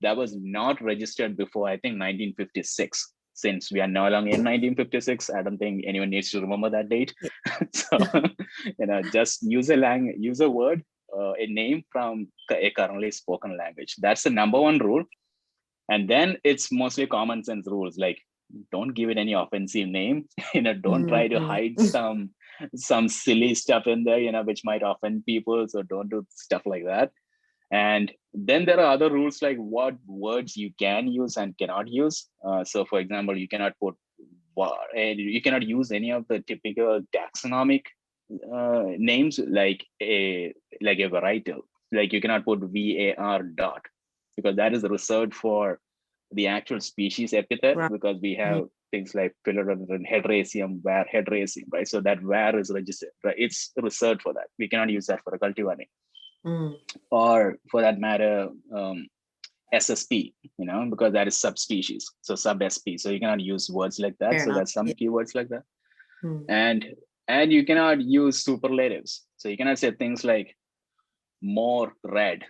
that was not registered before, I think, 1956. Since we are no longer in 1956, I don't think anyone needs to remember that date. So, just use a word, a name from a currently spoken language. That's the number one rule. And then it's mostly common sense rules, like don't give it any offensive name. Don't try to hide some silly stuff in there, which might offend people. So don't do stuff like that. And then there are other rules, like what words you can use and cannot use. So for example, you cannot use any of the typical taxonomic names, like a varietal. Like you cannot put VAR dot, because that is reserved for the actual species epithet, because we have things like Philodendron hedracium, var hedracium, right? So that var is registered, right? It's reserved for that. We cannot use that for a cultivar name. Or for that matter, SSP, because that is subspecies, so sub-SP. So you cannot use words like that. So there's some keywords like that. And you cannot use superlatives. So you cannot say things like more red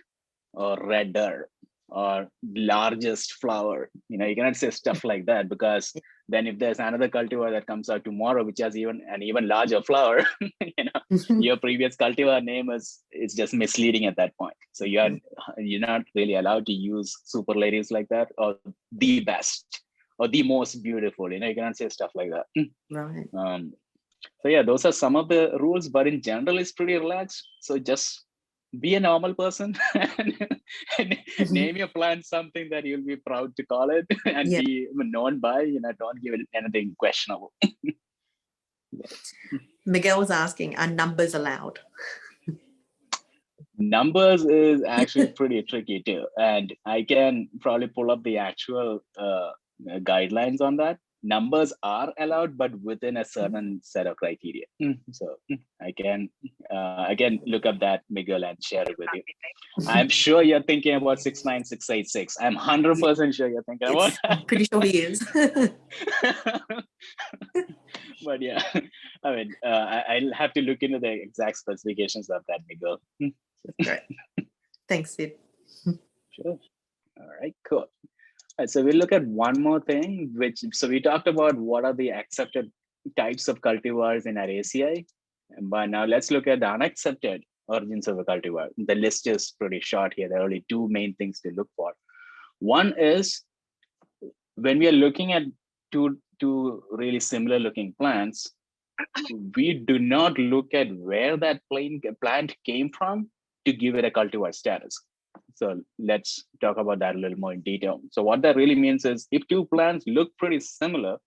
or redder or largest flower. You cannot say stuff like that, because then if there's another cultivar that comes out tomorrow which has even an even larger flower, your previous cultivar name is just misleading at that point. So you're not really allowed to use superlatives like that, or the best or the most beautiful. You cannot say stuff like that. Right. So yeah, those are some of the rules, but in general it's pretty relaxed. So just be a normal person and name your plant something that you'll be proud to call it, and be known by. Don't give it anything questionable. Miguel was asking, are numbers allowed? Numbers is actually pretty tricky too, and I can probably pull up the actual guidelines on that. Numbers are allowed, but within a certain set of criteria. So I can look up that, Miguel, and share it with you. I'm sure you're thinking about 69686. I'm 100% sure you're thinking about that. I'm pretty sure he is. But yeah, I mean, I'll have to look into the exact specifications of that, Miguel. Great. Thanks, Sid. Sure. All right, cool. So we'll look at one more thing, so we talked about what are the accepted types of cultivars in our ACI, but now let's look at the unaccepted origins of a cultivar. The list is pretty short here. There are only two main things to look for. One is when we are looking at two really similar looking plants, we do not look at where that plant came from to give it a cultivar status. So let's talk about that a little more in detail. So what that really means is, if two plants look pretty similar,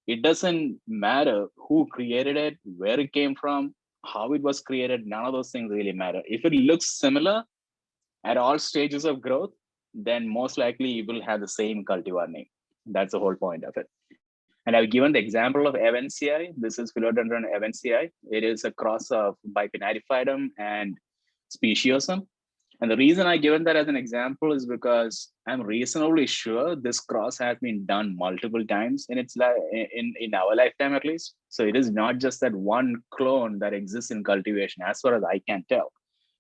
it doesn't matter who created it, where it came from, how it was created. None of those things really matter. If it looks similar at all stages of growth, then most likely you will have the same cultivar name. That's the whole point of it. And I've given the example of Evansii. This is Philodendron Evansii. It is a cross of Bipinnatifidum and Speciosum. And the reason I've given that as an example is because I'm reasonably sure this cross has been done multiple times in our lifetime, at least. So it is not just that one clone that exists in cultivation, as far as I can tell.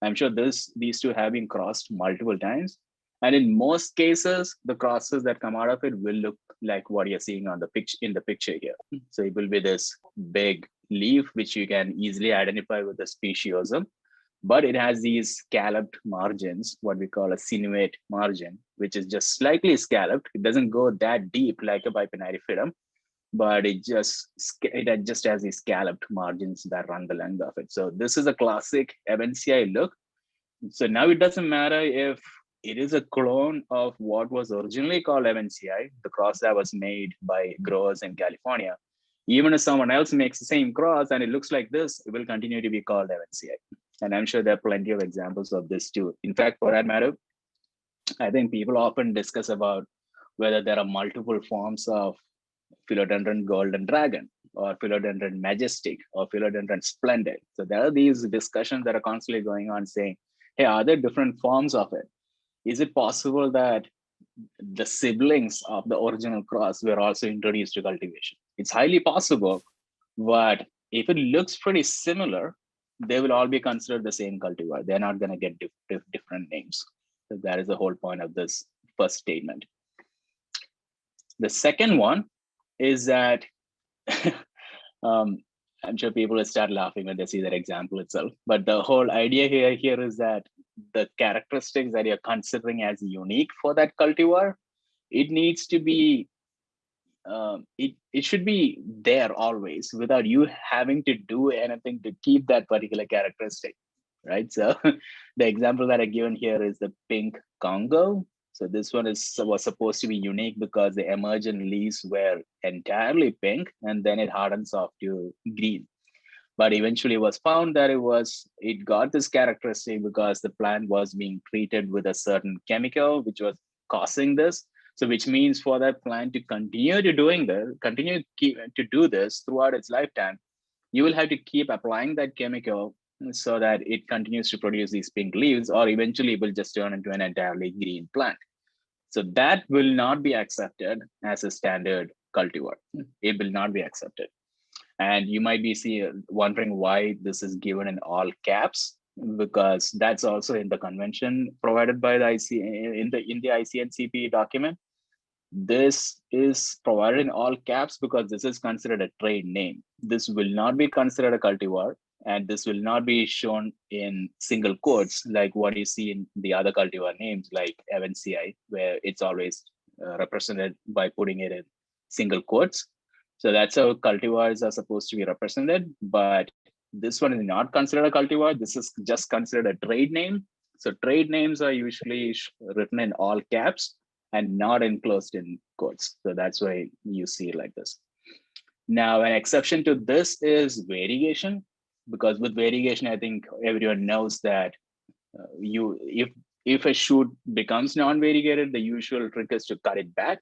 I'm sure these two have been crossed multiple times. And in most cases, the crosses that come out of it will look like what you're seeing on in the picture here. So it will be this big leaf, which you can easily identify with the speciosum. But it has these scalloped margins, what we call a sinuate margin, which is just slightly scalloped. It doesn't go that deep like a Bipinnatifidum, but it just has these scalloped margins that run the length of it. So this is a classic MNCI look. So now it doesn't matter if it is a clone of what was originally called MNCI, the cross that was made by growers in California. Even if someone else makes the same cross and it looks like this, it will continue to be called MNCI. And I'm sure there are plenty of examples of this too. In fact, for that matter, I think people often discuss about whether there are multiple forms of Philodendron Golden Dragon or Philodendron Majestic or Philodendron Splendid. So there are these discussions that are constantly going on saying, hey, are there different forms of it? Is it possible that the siblings of the original cross were also introduced to cultivation? It's highly possible, but if it looks pretty similar, they will all be considered the same cultivar. They're not going to get different names. So that is the whole point of this first statement. The second one is that I'm sure people will start laughing when they see that example itself. But the whole idea here is that the characteristics that you're considering as unique for that cultivar, it needs to be, it should be there always without you having to do anything to keep that particular characteristic, right? So the example that I given here is the pink Congo. So this one was supposed to be unique because the emergent leaves were entirely pink and then it hardens off to green. But eventually it was found that it got this characteristic because the plant was being treated with a certain chemical which was causing this. So which means for that plant to continue to do this throughout its lifetime, you will have to keep applying that chemical so that it continues to produce these pink leaves, or eventually it will just turn into an entirely green plant. So that will not be accepted as a standard cultivar. It will not be accepted. And you might be wondering why this is given in all caps, because that's also in the convention provided by the IC in the ICNCP document. This is provided in all caps because this is considered a trade name. This will not be considered a cultivar, and this will not be shown in single quotes like what you see in the other cultivar names like MNCI, where it's always represented by putting it in single quotes. So that's how cultivars are supposed to be represented. But this one is not considered a cultivar. This is just considered a trade name. So trade names are usually written in all caps and not enclosed in quotes. So that's why you see it like this. Now, an exception to this is variegation, because with variegation, I think everyone knows that if a shoot becomes non-variegated, the usual trick is to cut it back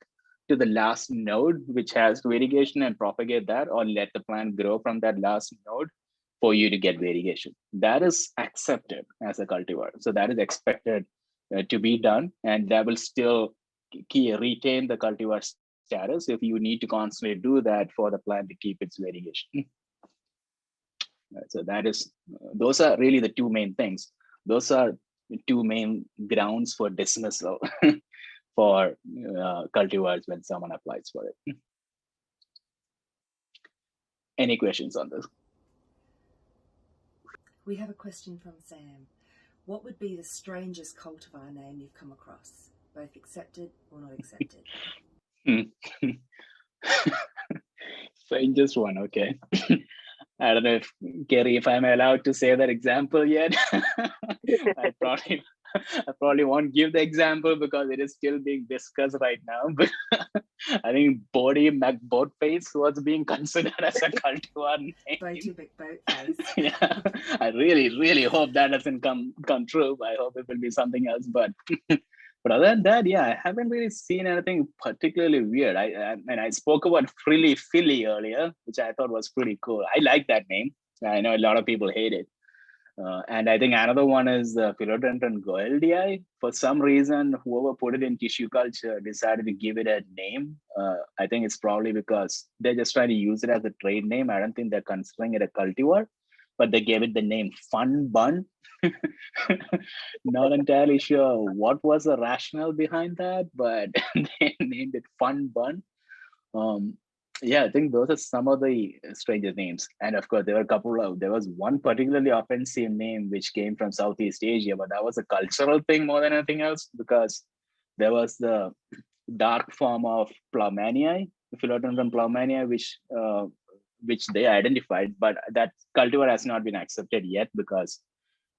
to the last node, which has variegation, and propagate that, or let the plant grow from that last node for you to get variegation. That is accepted as a cultivar. So that is expected to be done, and that will still retain the cultivar status if you need to constantly do that for the plant to keep its variegation. So that is, those are really the two main things. Those are two main grounds for dismissal for cultivars when someone applies for it. Any questions on this? We have a question from Sam. What would be the strangest cultivar name you've come across, both accepted or not accepted? Strangest one, okay. I don't know if Gary, if I'm allowed to say that example yet. I probably won't give the example because it is still being discussed right now. But I think Bodie McBoatface was being considered as a cultivar name. Bodie McBoatface. Yeah, I really hope that doesn't come true. I hope it will be something else. But other than that, yeah, I haven't really seen anything particularly weird. I spoke about Frilly Philly earlier, which I thought was pretty cool. I like that name. I know a lot of people hate it. And I think another one is Philodendron goeldii. For some reason, whoever put it in tissue culture decided to give it a name. I think it's probably because they're just trying to use it as a trade name. I don't think they're considering it a cultivar, but they gave it the name Fun Bun. Not entirely sure what was the rationale behind that, but they named it Fun Bun. Yeah, I think those are some of the strangest names. And of course, there was one particularly offensive name which came from Southeast Asia, but that was a cultural thing more than anything else, because there was the dark form of Plowmanii, Philodendron plowmania, which they identified, but that cultivar has not been accepted yet because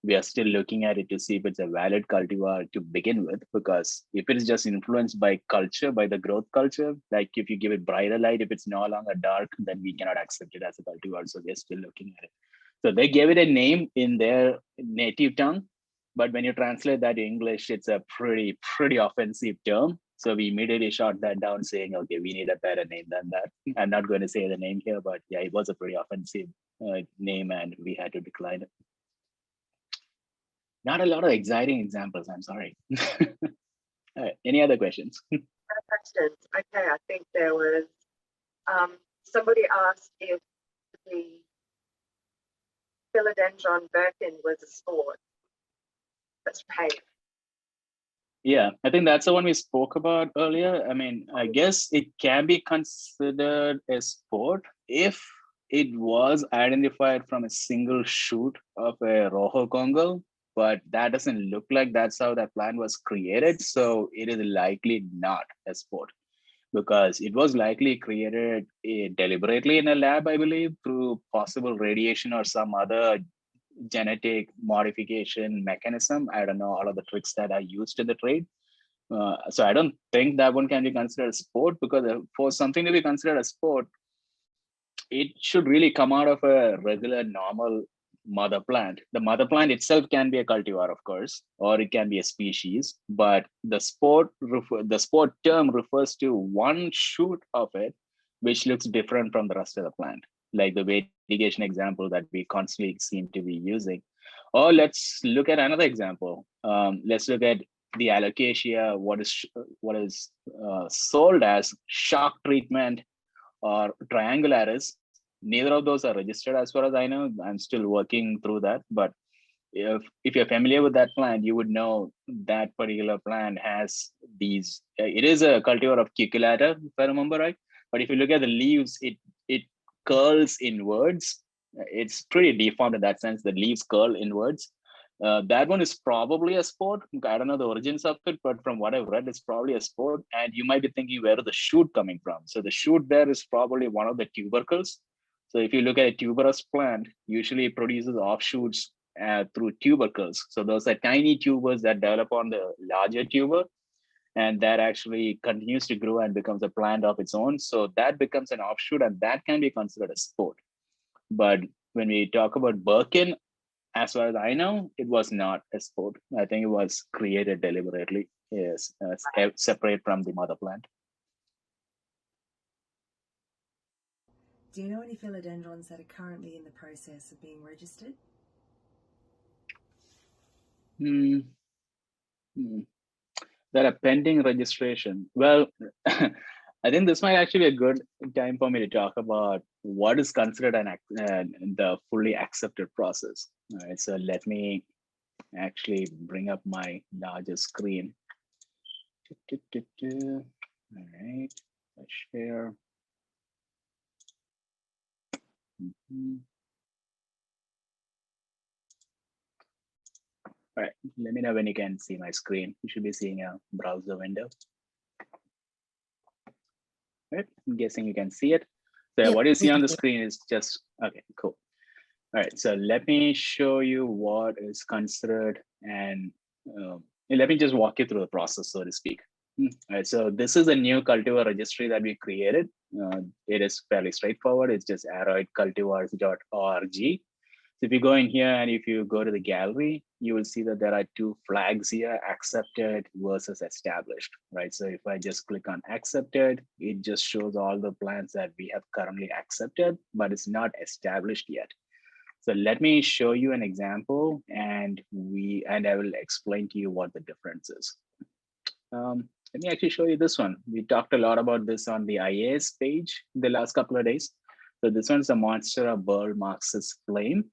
we are still looking at it to see if it's a valid cultivar to begin with. Because if it is just influenced by culture, by the growth culture, like if you give it brighter light, if it's no longer dark, then we cannot accept it as a cultivar. So they're still looking at it. So they gave it a name in their native tongue, but when you translate that to English, it's a pretty offensive term. So we immediately shot that down, saying, okay, we need a better name than that. I'm not going to say the name here, but yeah, it was a pretty offensive name, and we had to decline it. Not a lot of exciting examples, I'm sorry. Any other questions? Questions. Okay, I think there was somebody asked if the Philodendron Birkin was a sport. That's right. Yeah, I think that's the one we spoke about earlier. I mean, I guess it can be considered a sport if it was identified from a single shoot of a Rojo Congo, but that doesn't look like that's how that plant was created. So it is likely not a sport because it was likely created deliberately in a lab, I believe, through possible radiation or some other genetic modification mechanism. I don't know all of the tricks that are used in the trade. So I don't think that one can be considered a sport, because for something to be considered a sport, it should really come out of a regular normal mother plant. The mother plant itself can be a cultivar, of course, or it can be a species, but the sport term refers to one shoot of it which looks different from the rest of the plant, like the variegation example that we constantly seem to be using. Or let's look at another example. Let's look at the alocasia, what is sold as shock treatment or triangularis. Neither of those are registered as far as I know. I'm still working through that. But if you're familiar with that plant, you would know that particular plant has these, it is a cultivar of cucullata, if I remember right. But if you look at the leaves, it curls inwards. It's pretty deformed in that sense. The leaves curl inwards. That one is probably a sport. I don't know the origins of it, but from what I've read, it's probably a sport. And you might be thinking, where is the shoot coming from? So the shoot there is probably one of the tubercles. So if you look at a tuberous plant, usually it produces offshoots through tubercles. So those are tiny tubers that develop on the larger tuber, and that actually continues to grow and becomes a plant of its own. So that becomes an offshoot, and that can be considered a sport. But when we talk about Birkin, as far as I know, it was not a sport. I think it was created deliberately, yes, separate from the mother plant. Do you know any philodendrons that are currently in the process of being registered? That are pending registration. Well, I think this might actually be a good time for me to talk about what is considered the fully accepted process. All right, so let me actually bring up my larger screen. All right, let's share. All right, let me know when you can see my screen. You should be seeing a browser window. Right, I'm guessing you can see it. So Yep, what you see on the screen is just, okay, cool. All right, so let me show you what is considered, and let me just walk you through the process, so to speak. All right, so this is a new cultivar registry that we created. It is fairly straightforward. It's just aroidcultivars.org. So if you go in here and if you go to the gallery, you will see that there are two flags here, accepted versus established, right? So if I just click on accepted, it just shows all the plants that we have currently accepted, but it's not established yet. So let me show you an example, and I will explain to you what the difference is. Let me actually show you this one. We talked a lot about this on the IAS page the last couple of days. So this one's a Monstera Burl Marxist flame.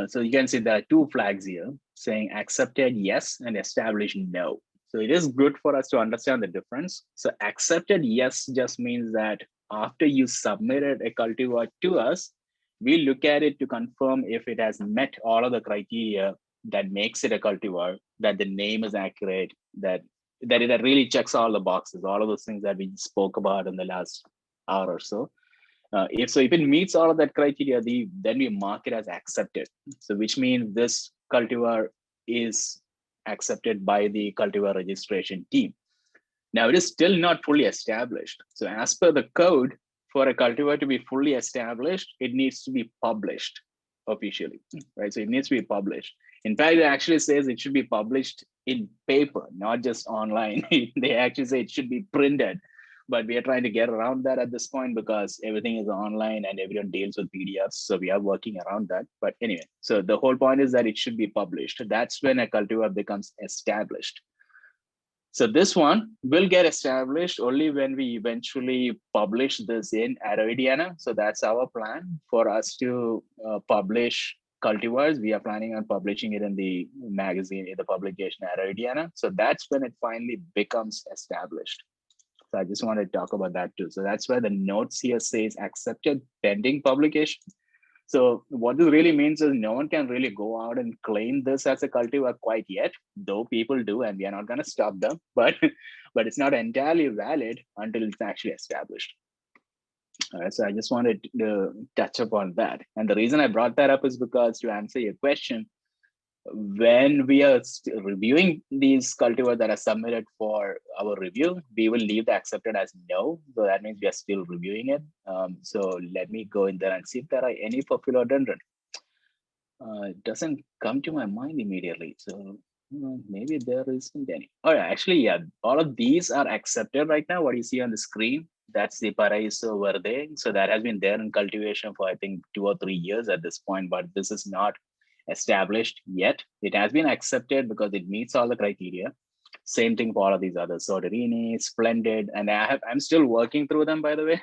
So you can see there are two flags here saying accepted yes and established no. So it is good for us to understand the difference. So accepted yes just means that after you submitted a cultivar to us, we look at it to confirm if it has met all of the criteria that makes it a cultivar, that the name is accurate, that that really checks all the boxes, all of those things that we spoke about in the last hour or so. If it meets all of that criteria, then we mark it as accepted. So which means this cultivar is accepted by the cultivar registration team. Now it is still not fully established. So as per the code, for a cultivar to be fully established, it needs to be published officially, right? So it needs to be published. In fact, it actually says it should be published in paper, not just online. They actually say it should be printed, but we are trying to get around that at this point because everything is online and everyone deals with PDFs. So we are working around that. But anyway, so the whole point is that it should be published. That's when a cultivar becomes established. So this one will get established only when we eventually publish this in Aroidiana. So that's our plan for us to publish cultivars. We are planning on publishing it in the magazine, in the publication Aroidiana. So that's when it finally becomes established. So I just want to talk about that too. So that's where the notes here says accepted pending publication. So what this really means is no one can really go out and claim this as a cultivar quite yet, though people do, and we are not going to stop them, but it's not entirely valid until it's actually established. All right, so I just wanted to touch upon that. And the reason I brought that up is because to answer your question, when we are reviewing these cultivars that are submitted for our review, we will leave the accepted as no. So that means we are still reviewing it. So let me go in there and see if there are any for Philodendron. It doesn't come to my mind immediately. So maybe there isn't any. Oh, yeah, actually, yeah, all of these are accepted right now. What you see on the screen, that's the Paraiso Verde. So that has been there in cultivation for, I think, 2 or 3 years at this point, but this is not established yet. It has been accepted because it meets all the criteria. Same thing for all of these others, Soderini, Splendid, and I'm still working through them, by the way.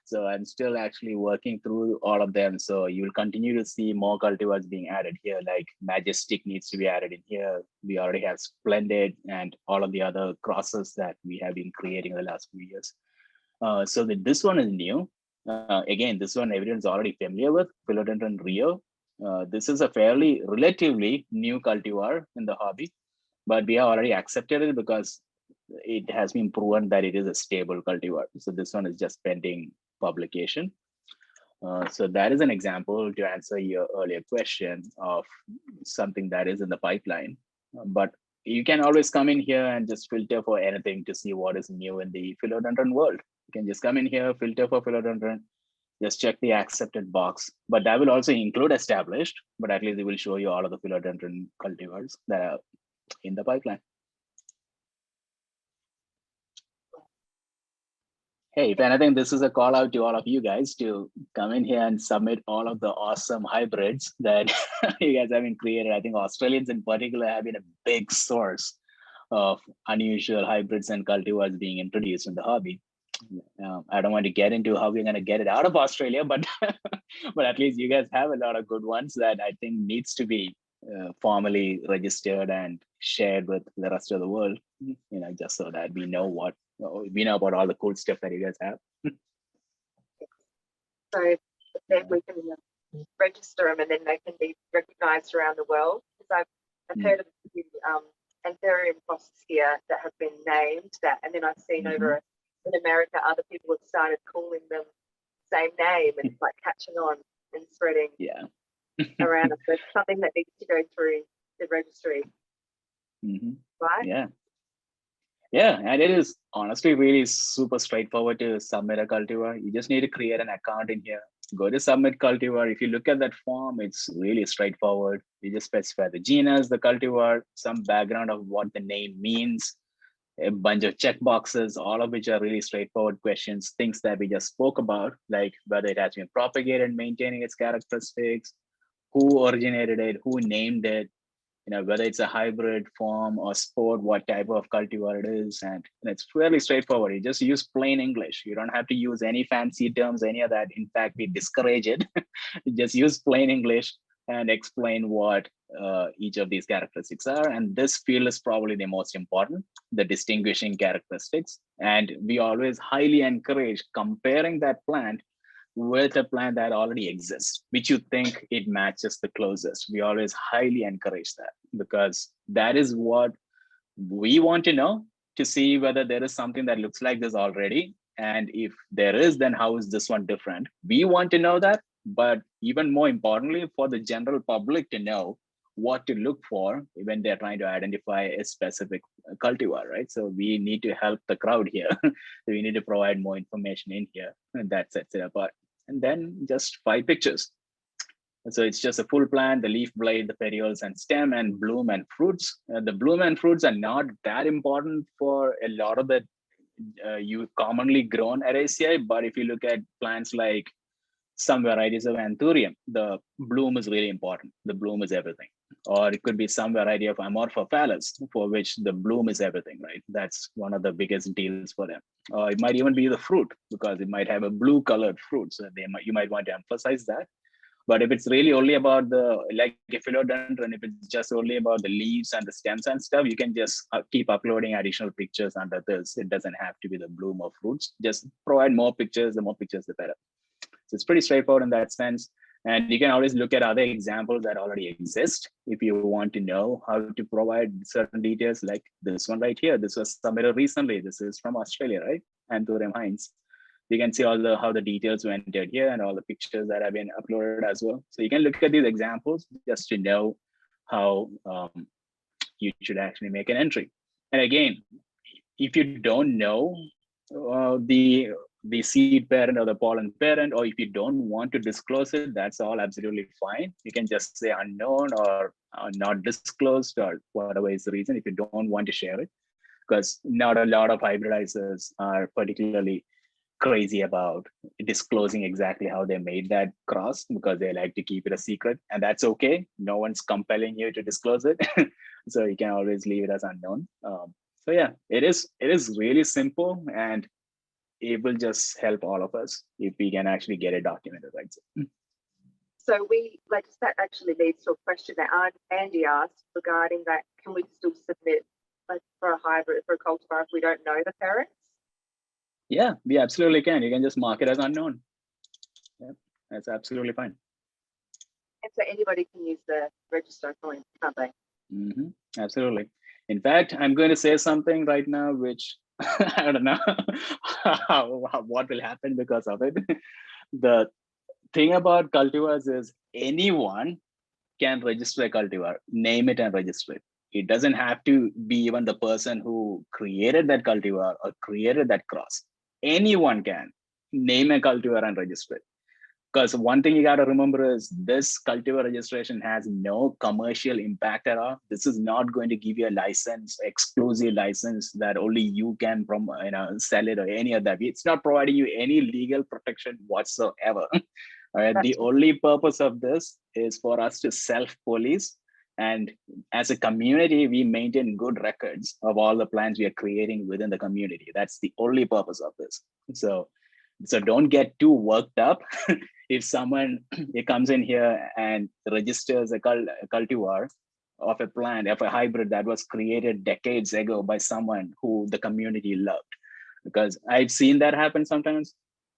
So I'm still actually working through all of them. So you'll continue to see more cultivars being added here, like Majestic needs to be added in here. We already have Splendid and all of the other crosses that we have been creating in the last few years. So this one is new. Again, this one everyone's already familiar with, Philodendron Rio. This is a fairly relatively new cultivar in the hobby, but we have already accepted it because it has been proven that it is a stable cultivar. So this one is just pending publication. So that is an example to answer your earlier question of something that is in the pipeline. But you can always come in here and just filter for anything to see what is new in the Philodendron world. You can just come in here, filter for Philodendron, just check the accepted box, but that will also include established, but at least it will show you all of the Philodendron cultivars that are in the pipeline. Hey, if anything, this is a call out to all of you guys to come in here and submit all of the awesome hybrids that you guys have been created. I think Australians in particular have been a big source of unusual hybrids and cultivars being introduced in the hobby. I don't want to get into how we're going to get it out of Australia, but but at least you guys have a lot of good ones that I think needs to be formally registered and shared with the rest of the world. Just so that we know about all the cool stuff that you guys have. So then we can register them and then they can be recognized around the world. Because I've heard of a few Anthurium crosses here that have been named that, and then I've seen over in America, other people have started calling them the same name, and it's like catching on and spreading around. So it's something that needs to go through the registry, right? Yeah, and it is honestly really super straightforward to submit a cultivar. You just need to create an account in here. Go to submit cultivar. If you look at that form, it's really straightforward. You just specify the genus, the cultivar, some background of what the name means, a bunch of checkboxes, all of which are really straightforward questions, things that we just spoke about, like whether it has been propagated, maintaining its characteristics, who originated it, who named it, whether it's a hybrid form or sport, what type of cultivar it is. And it's fairly straightforward. You just use plain English. You don't have to use any fancy terms, any of that. In fact, we discourage it. Just use plain English and explain what each of these characteristics are. And this field is probably the most important, the distinguishing characteristics. And we always highly encourage comparing that plant with a plant that already exists, which you think it matches the closest. We always highly encourage that because that is what we want to know. to see whether there is something that looks like this already. And if there is, then how is this one different? We want to know that, but even more importantly, for the general public to know what to look for when they're trying to identify a specific cultivar, right? So we need to help the crowd here. So we need to provide more information in here, and that sets it apart. And then just 5 pictures. So it's just a full plant, the leaf blade, the petioles and stem, and bloom and fruits. The bloom and fruits are not that important for a lot of the you commonly grown Araceae, but if you look at plants like some varieties of Anthurium, the bloom is really important. The bloom is everything. Or it could be some variety of Amorphophallus, for which the bloom is everything, right? That's one of the biggest deals for them. Or it might even be the fruit, because it might have a blue colored fruit. So you might want to emphasize that. But if it's really only about the, like a philodendron, if it's just only about the leaves and the stems and stuff, you can just keep uploading additional pictures under this. It doesn't have to be the bloom or fruits. Just provide more pictures. The more pictures, the better. So it's pretty straightforward in that sense. And you can always look at other examples that already exist if you want to know how to provide certain details, like this one right here. This was submitted recently. This is from Australia, right? Anthurium Hines. You can see all how the details were entered here and all the pictures that have been uploaded as well. So you can look at these examples just to know how you should actually make an entry. And again, if you don't know the seed parent or the pollen parent, or if you don't want to disclose it, that's all absolutely fine. You can just say unknown or not disclosed, or whatever is the reason, if you don't want to share it, because not a lot of hybridizers are particularly crazy about disclosing exactly how they made that cross, because they like to keep it a secret, and that's okay. No one's compelling you to disclose it. So you can always leave it as unknown. So yeah, it is really simple, and it will just help all of us if we can actually get it documented, right? So that actually leads to a question that Andy asked regarding that. Can we still submit for a hybrid, for a cultivar, if we don't know the parents? Yeah, we absolutely can. You can just mark it as unknown. Yeah, that's absolutely fine. And so anybody can use the register coin, can't they? Mm-hmm. Absolutely. In fact, I'm going to say something right now, which I don't know what will happen because of it. The thing about cultivars is anyone can register a cultivar, name it and register it. It doesn't have to be even the person who created that cultivar or created that cross. Anyone can name a cultivar and register it. Because one thing you got to remember is this cultivar registration has no commercial impact at all. This is not going to give you a license, exclusive license that only you can sell it or any of that. It's not providing you any legal protection whatsoever. The only purpose of this is for us to self-police. And as a community, we maintain good records of all the plants we are creating within the community. That's the only purpose of this. So don't get too worked up if someone comes in here and registers a cultivar of a plant, of a hybrid that was created decades ago by someone who the community loved. Because I've seen that happen sometimes.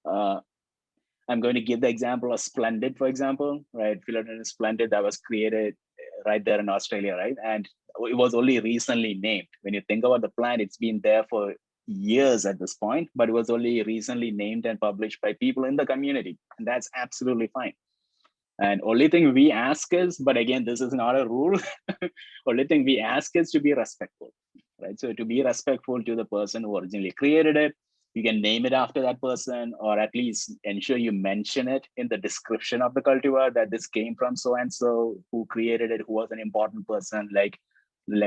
I'm going to give the example of Splendid, for example, right? Philodendron Splendid that was created right there in Australia, right? And it was only recently named. When you think about the plant, it's been there for years at this point, but it was only recently named and published by people in the community. And that's absolutely fine. And only thing we ask is, but again, this is not a rule. Only thing we ask is to be respectful, right? So to be respectful to the person who originally created it, you can name it after that person, or at least ensure you mention it in the description of the cultivar that this came from so-and-so who created it, who was an important person, like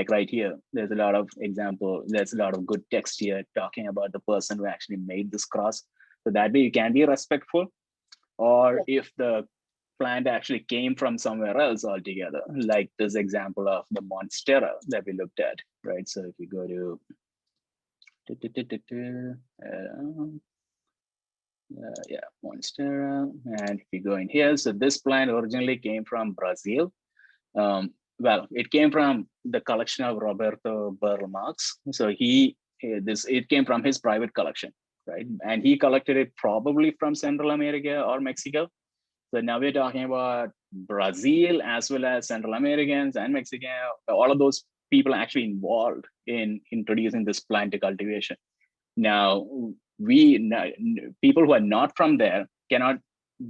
right here. There's a lot of there's a lot of good text here talking about the person who actually made this cross. So that way you can be respectful. Or if the plant actually came from somewhere else altogether, like this example of the Monstera that we looked at, right? So if you go to Monstera, and if you go in here, so this plant originally came from Brazil. Well, it came from the collection of Roberto Burle Marx. So it came from his private collection, right? And he collected it probably from Central America or Mexico. So now we're talking about Brazil as well as Central Americans and Mexicans. All of those people actually involved in introducing this plant to cultivation. Now, people who are not from there cannot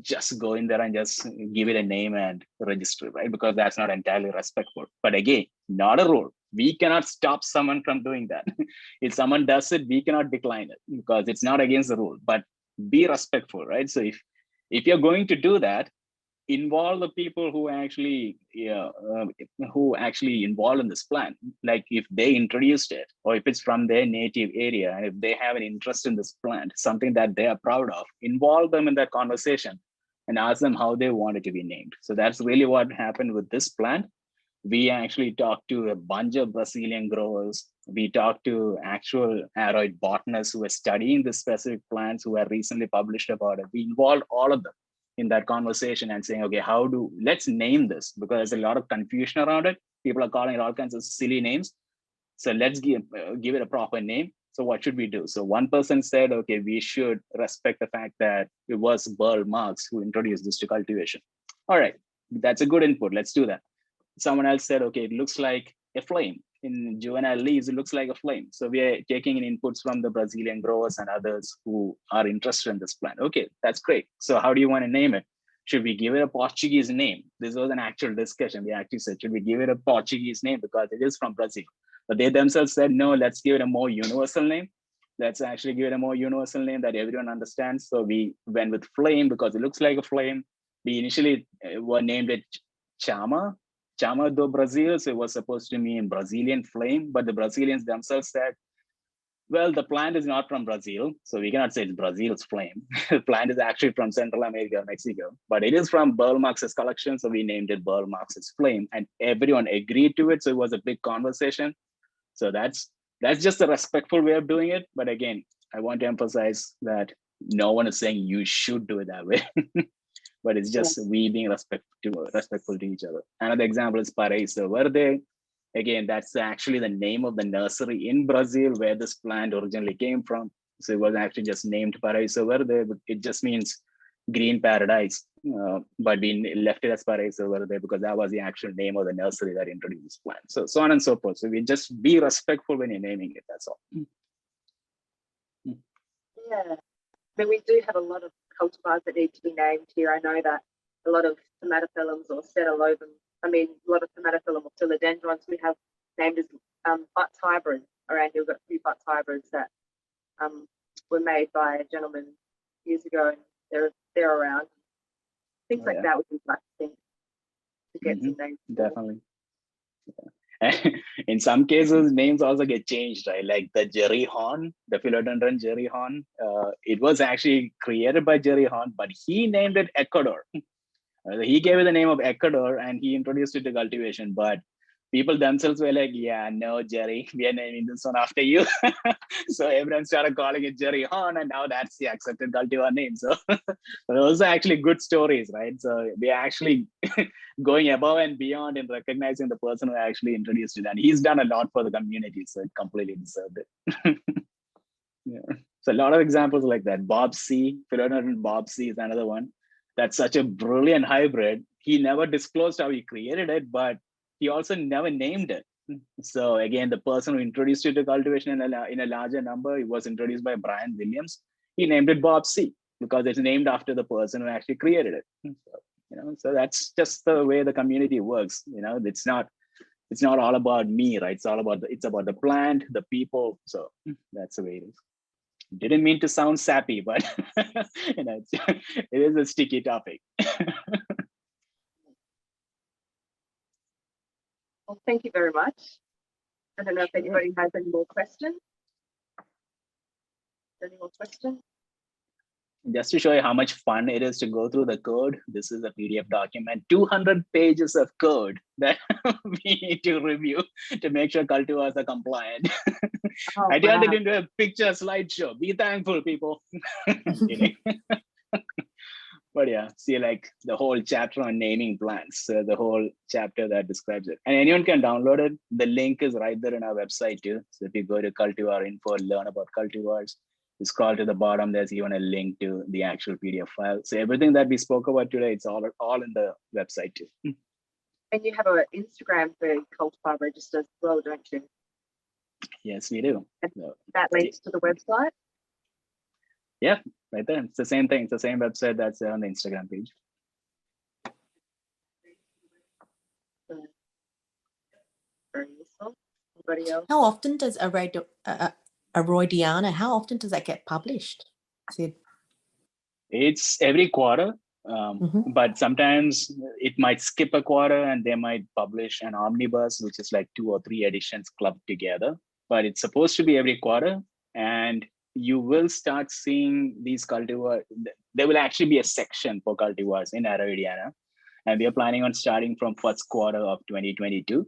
just go in there and just give it a name and register, right? Because that's not entirely respectful. But again, not a rule. We cannot stop someone from doing that. If someone does it, we cannot decline it because it's not against the rule, but be respectful, right? So if you're going to do that, involve the people who actually involved in this plant. Like if they introduced it, or if it's from their native area, and if they have an interest in this plant, something that they are proud of, involve them in that conversation and ask them how they want it to be named. So that's really what happened with this plant. We actually talked to a bunch of Brazilian growers. We talked to actual Aroid botanists who were studying this specific plants, who have recently published about it. We involved all of them in that conversation and saying, okay, let's name this, because there's a lot of confusion around it. People are calling it all kinds of silly names. So let's give it a proper name. So what should we do? So one person said, okay, we should respect the fact that it was Burl Marx who introduced this to cultivation. All right, that's a good input. Let's do that. Someone else said, okay, it looks like a flame. In juvenile leaves, it looks like a flame. So we are taking in inputs from the Brazilian growers and others who are interested in this plant. Okay, that's great. So how do you want to name it? Should we give it a Portuguese name? This was an actual discussion. We actually said, should we give it a Portuguese name because it is from Brazil? But they themselves said, no, let's give it a more universal name. Let's actually give it a more universal name that everyone understands. So we went with flame because it looks like a flame. We initially were named it Chama do Brazil, so it was supposed to mean Brazilian flame, but the Brazilians themselves said, well, the plant is not from Brazil, so we cannot say it's Brazil's flame. The plant is actually from Central America, Mexico, but it is from Burl Marx's collection, so we named it Burl Marx's flame, and everyone agreed to it, so it was a big conversation. So that's just a respectful way of doing it, but again, I want to emphasize that no one is saying you should do it that way. But it's just we being respectful to each other. Another example is Paraíso Verde. Again, that's actually the name of the nursery in Brazil where this plant originally came from. So it was actually just named Paraíso Verde, but it just means green paradise. But we left it as Paraíso Verde because that was the actual name of the nursery that introduced this plant. So on and so forth. So we just be respectful when you're naming it, that's all. Yeah. I mean, we do have a lot of cultivars that need to be named here. I know that a lot of tomatophyllums or cetalobum, a lot of tomatophyllum or philodendrons we have named as butts hybrids around here. We've got a few butts hybrids that were made by a gentleman years ago, and they're around. Things like that would be fun to get some names. Definitely. Yeah. In some cases, names also get changed, right? Like the Jerry Horn, the Philodendron Jerry Horn. It was actually created by Jerry Horn, but he named it Ecuador. He gave it the name of Ecuador and he introduced it to cultivation. But people themselves were like, yeah, no, Jerry, we are naming this one after you. So everyone started calling it Jerry Horn, and now that's the accepted cultivar name. So those are actually good stories, right? So we are actually going above and beyond in recognizing the person who actually introduced it. And he's done a lot for the community, so it completely deserved it. Yeah. So a lot of examples like that. Bob C, Philodendron Bob C is another one. That's such a brilliant hybrid. He never disclosed how he created it, but he also never named it. So again, the person who introduced it to cultivation in a larger number, it was introduced by Brian Williams. He named it Bob C because it's named after the person who actually created it. So, so that's just the way the community works. It's not all about me, right? It's about the plant, the people. So that's the way it is. Didn't mean to sound sappy, but it is a sticky topic. Well, thank you very much. I don't know if anybody has any more questions. Any more questions? Just to show you how much fun it is to go through the code, this is a PDF document, 200 pages of code that we need to review to make sure cultivars are compliant. I turned it into a picture slideshow. Be thankful, people. But yeah, see, like the whole chapter on naming plants, the whole chapter that describes it. And anyone can download it. The link is right there in our website too. So if you go to Cultivar Info, learn about cultivars, you scroll to the bottom, there's even a link to the actual PDF file. So everything that we spoke about today, it's all in the website too. And you have an Instagram for Cultivar Registers as well, don't you? Yes, we do. And So, that links to the website? yeah, right there. It's the same thing. It's the same website that's on the Instagram page. Very useful. Anybody else? How often does Aroidiana, how often does that get published, Sid? It's every quarter, but sometimes it might skip a quarter and they might publish an omnibus, which is like 2 or 3 editions clubbed together. But it's supposed to be every quarter, and you will start seeing these cultivars. There will actually be a section for cultivars in Aroidiana, and we are planning on starting from first quarter of 2022.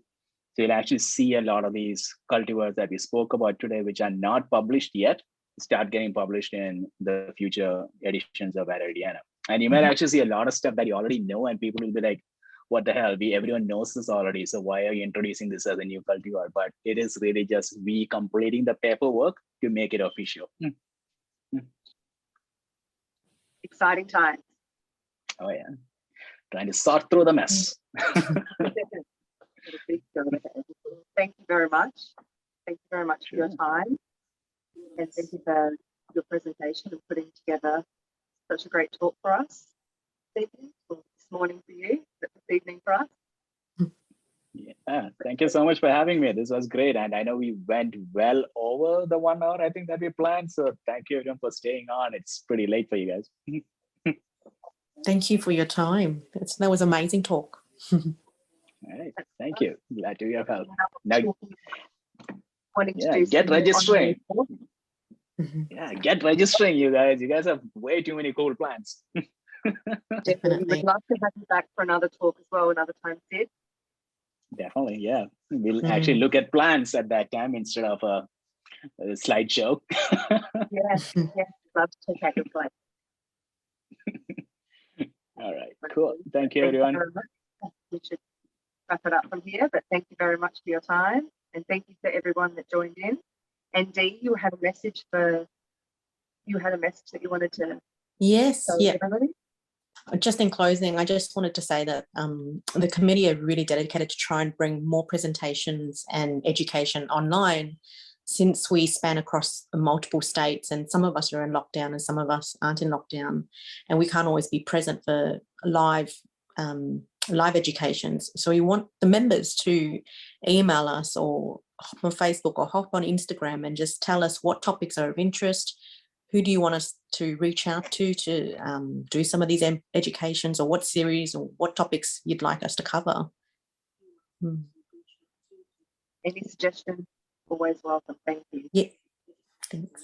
So you'll actually see a lot of these cultivars that we spoke about today, which are not published yet, start getting published in the future editions of Aroidiana. And you might actually see a lot of stuff that you already know, and people will be like, what the hell, everyone knows this already, so why are you introducing this as a new cultivar? But it is really just we completing the paperwork to make it official. Exciting times. Oh yeah, trying to sort through the mess. Thank you very much. Thank you very much for your time. And thank you for your presentation and putting together such a great talk for us this evening, or this morning for you, but this evening for us. Yeah, thank you so much for having me. This was great. And I know we went well over the 1 hour, I think, that we planned. So thank you everyone for staying on. It's pretty late for you guys. Thank you for your time. That was amazing talk. All right, thank you. Glad to be of help. Now, yeah, get registering. Yeah, get registering, you guys. You guys have way too many cool plans. Definitely. We'd love to have you back for another talk as well, another time, Sid. Definitely, yeah. We'll actually look at plans at that time instead of a slideshow. Yes, yes, love to check out your plans. All right, cool. Thank you, everyone. We should wrap it up from here, but thank you very much for your time, and thank you for everyone that joined in. And Dee, you had a message that you wanted to tell everybody? Just in closing, I just wanted to say that the committee are really dedicated to try and bring more presentations and education online, since we span across multiple states, and some of us are in lockdown and some of us aren't in lockdown, and we can't always be present for live educations. So we want the members to email us or hop on Facebook or hop on Instagram and just tell us what topics are of interest. Who do you want us to reach out to do some of these educations, or what series or what topics you'd like us to cover? Any suggestions? Always welcome. Thank you. Yeah, thanks.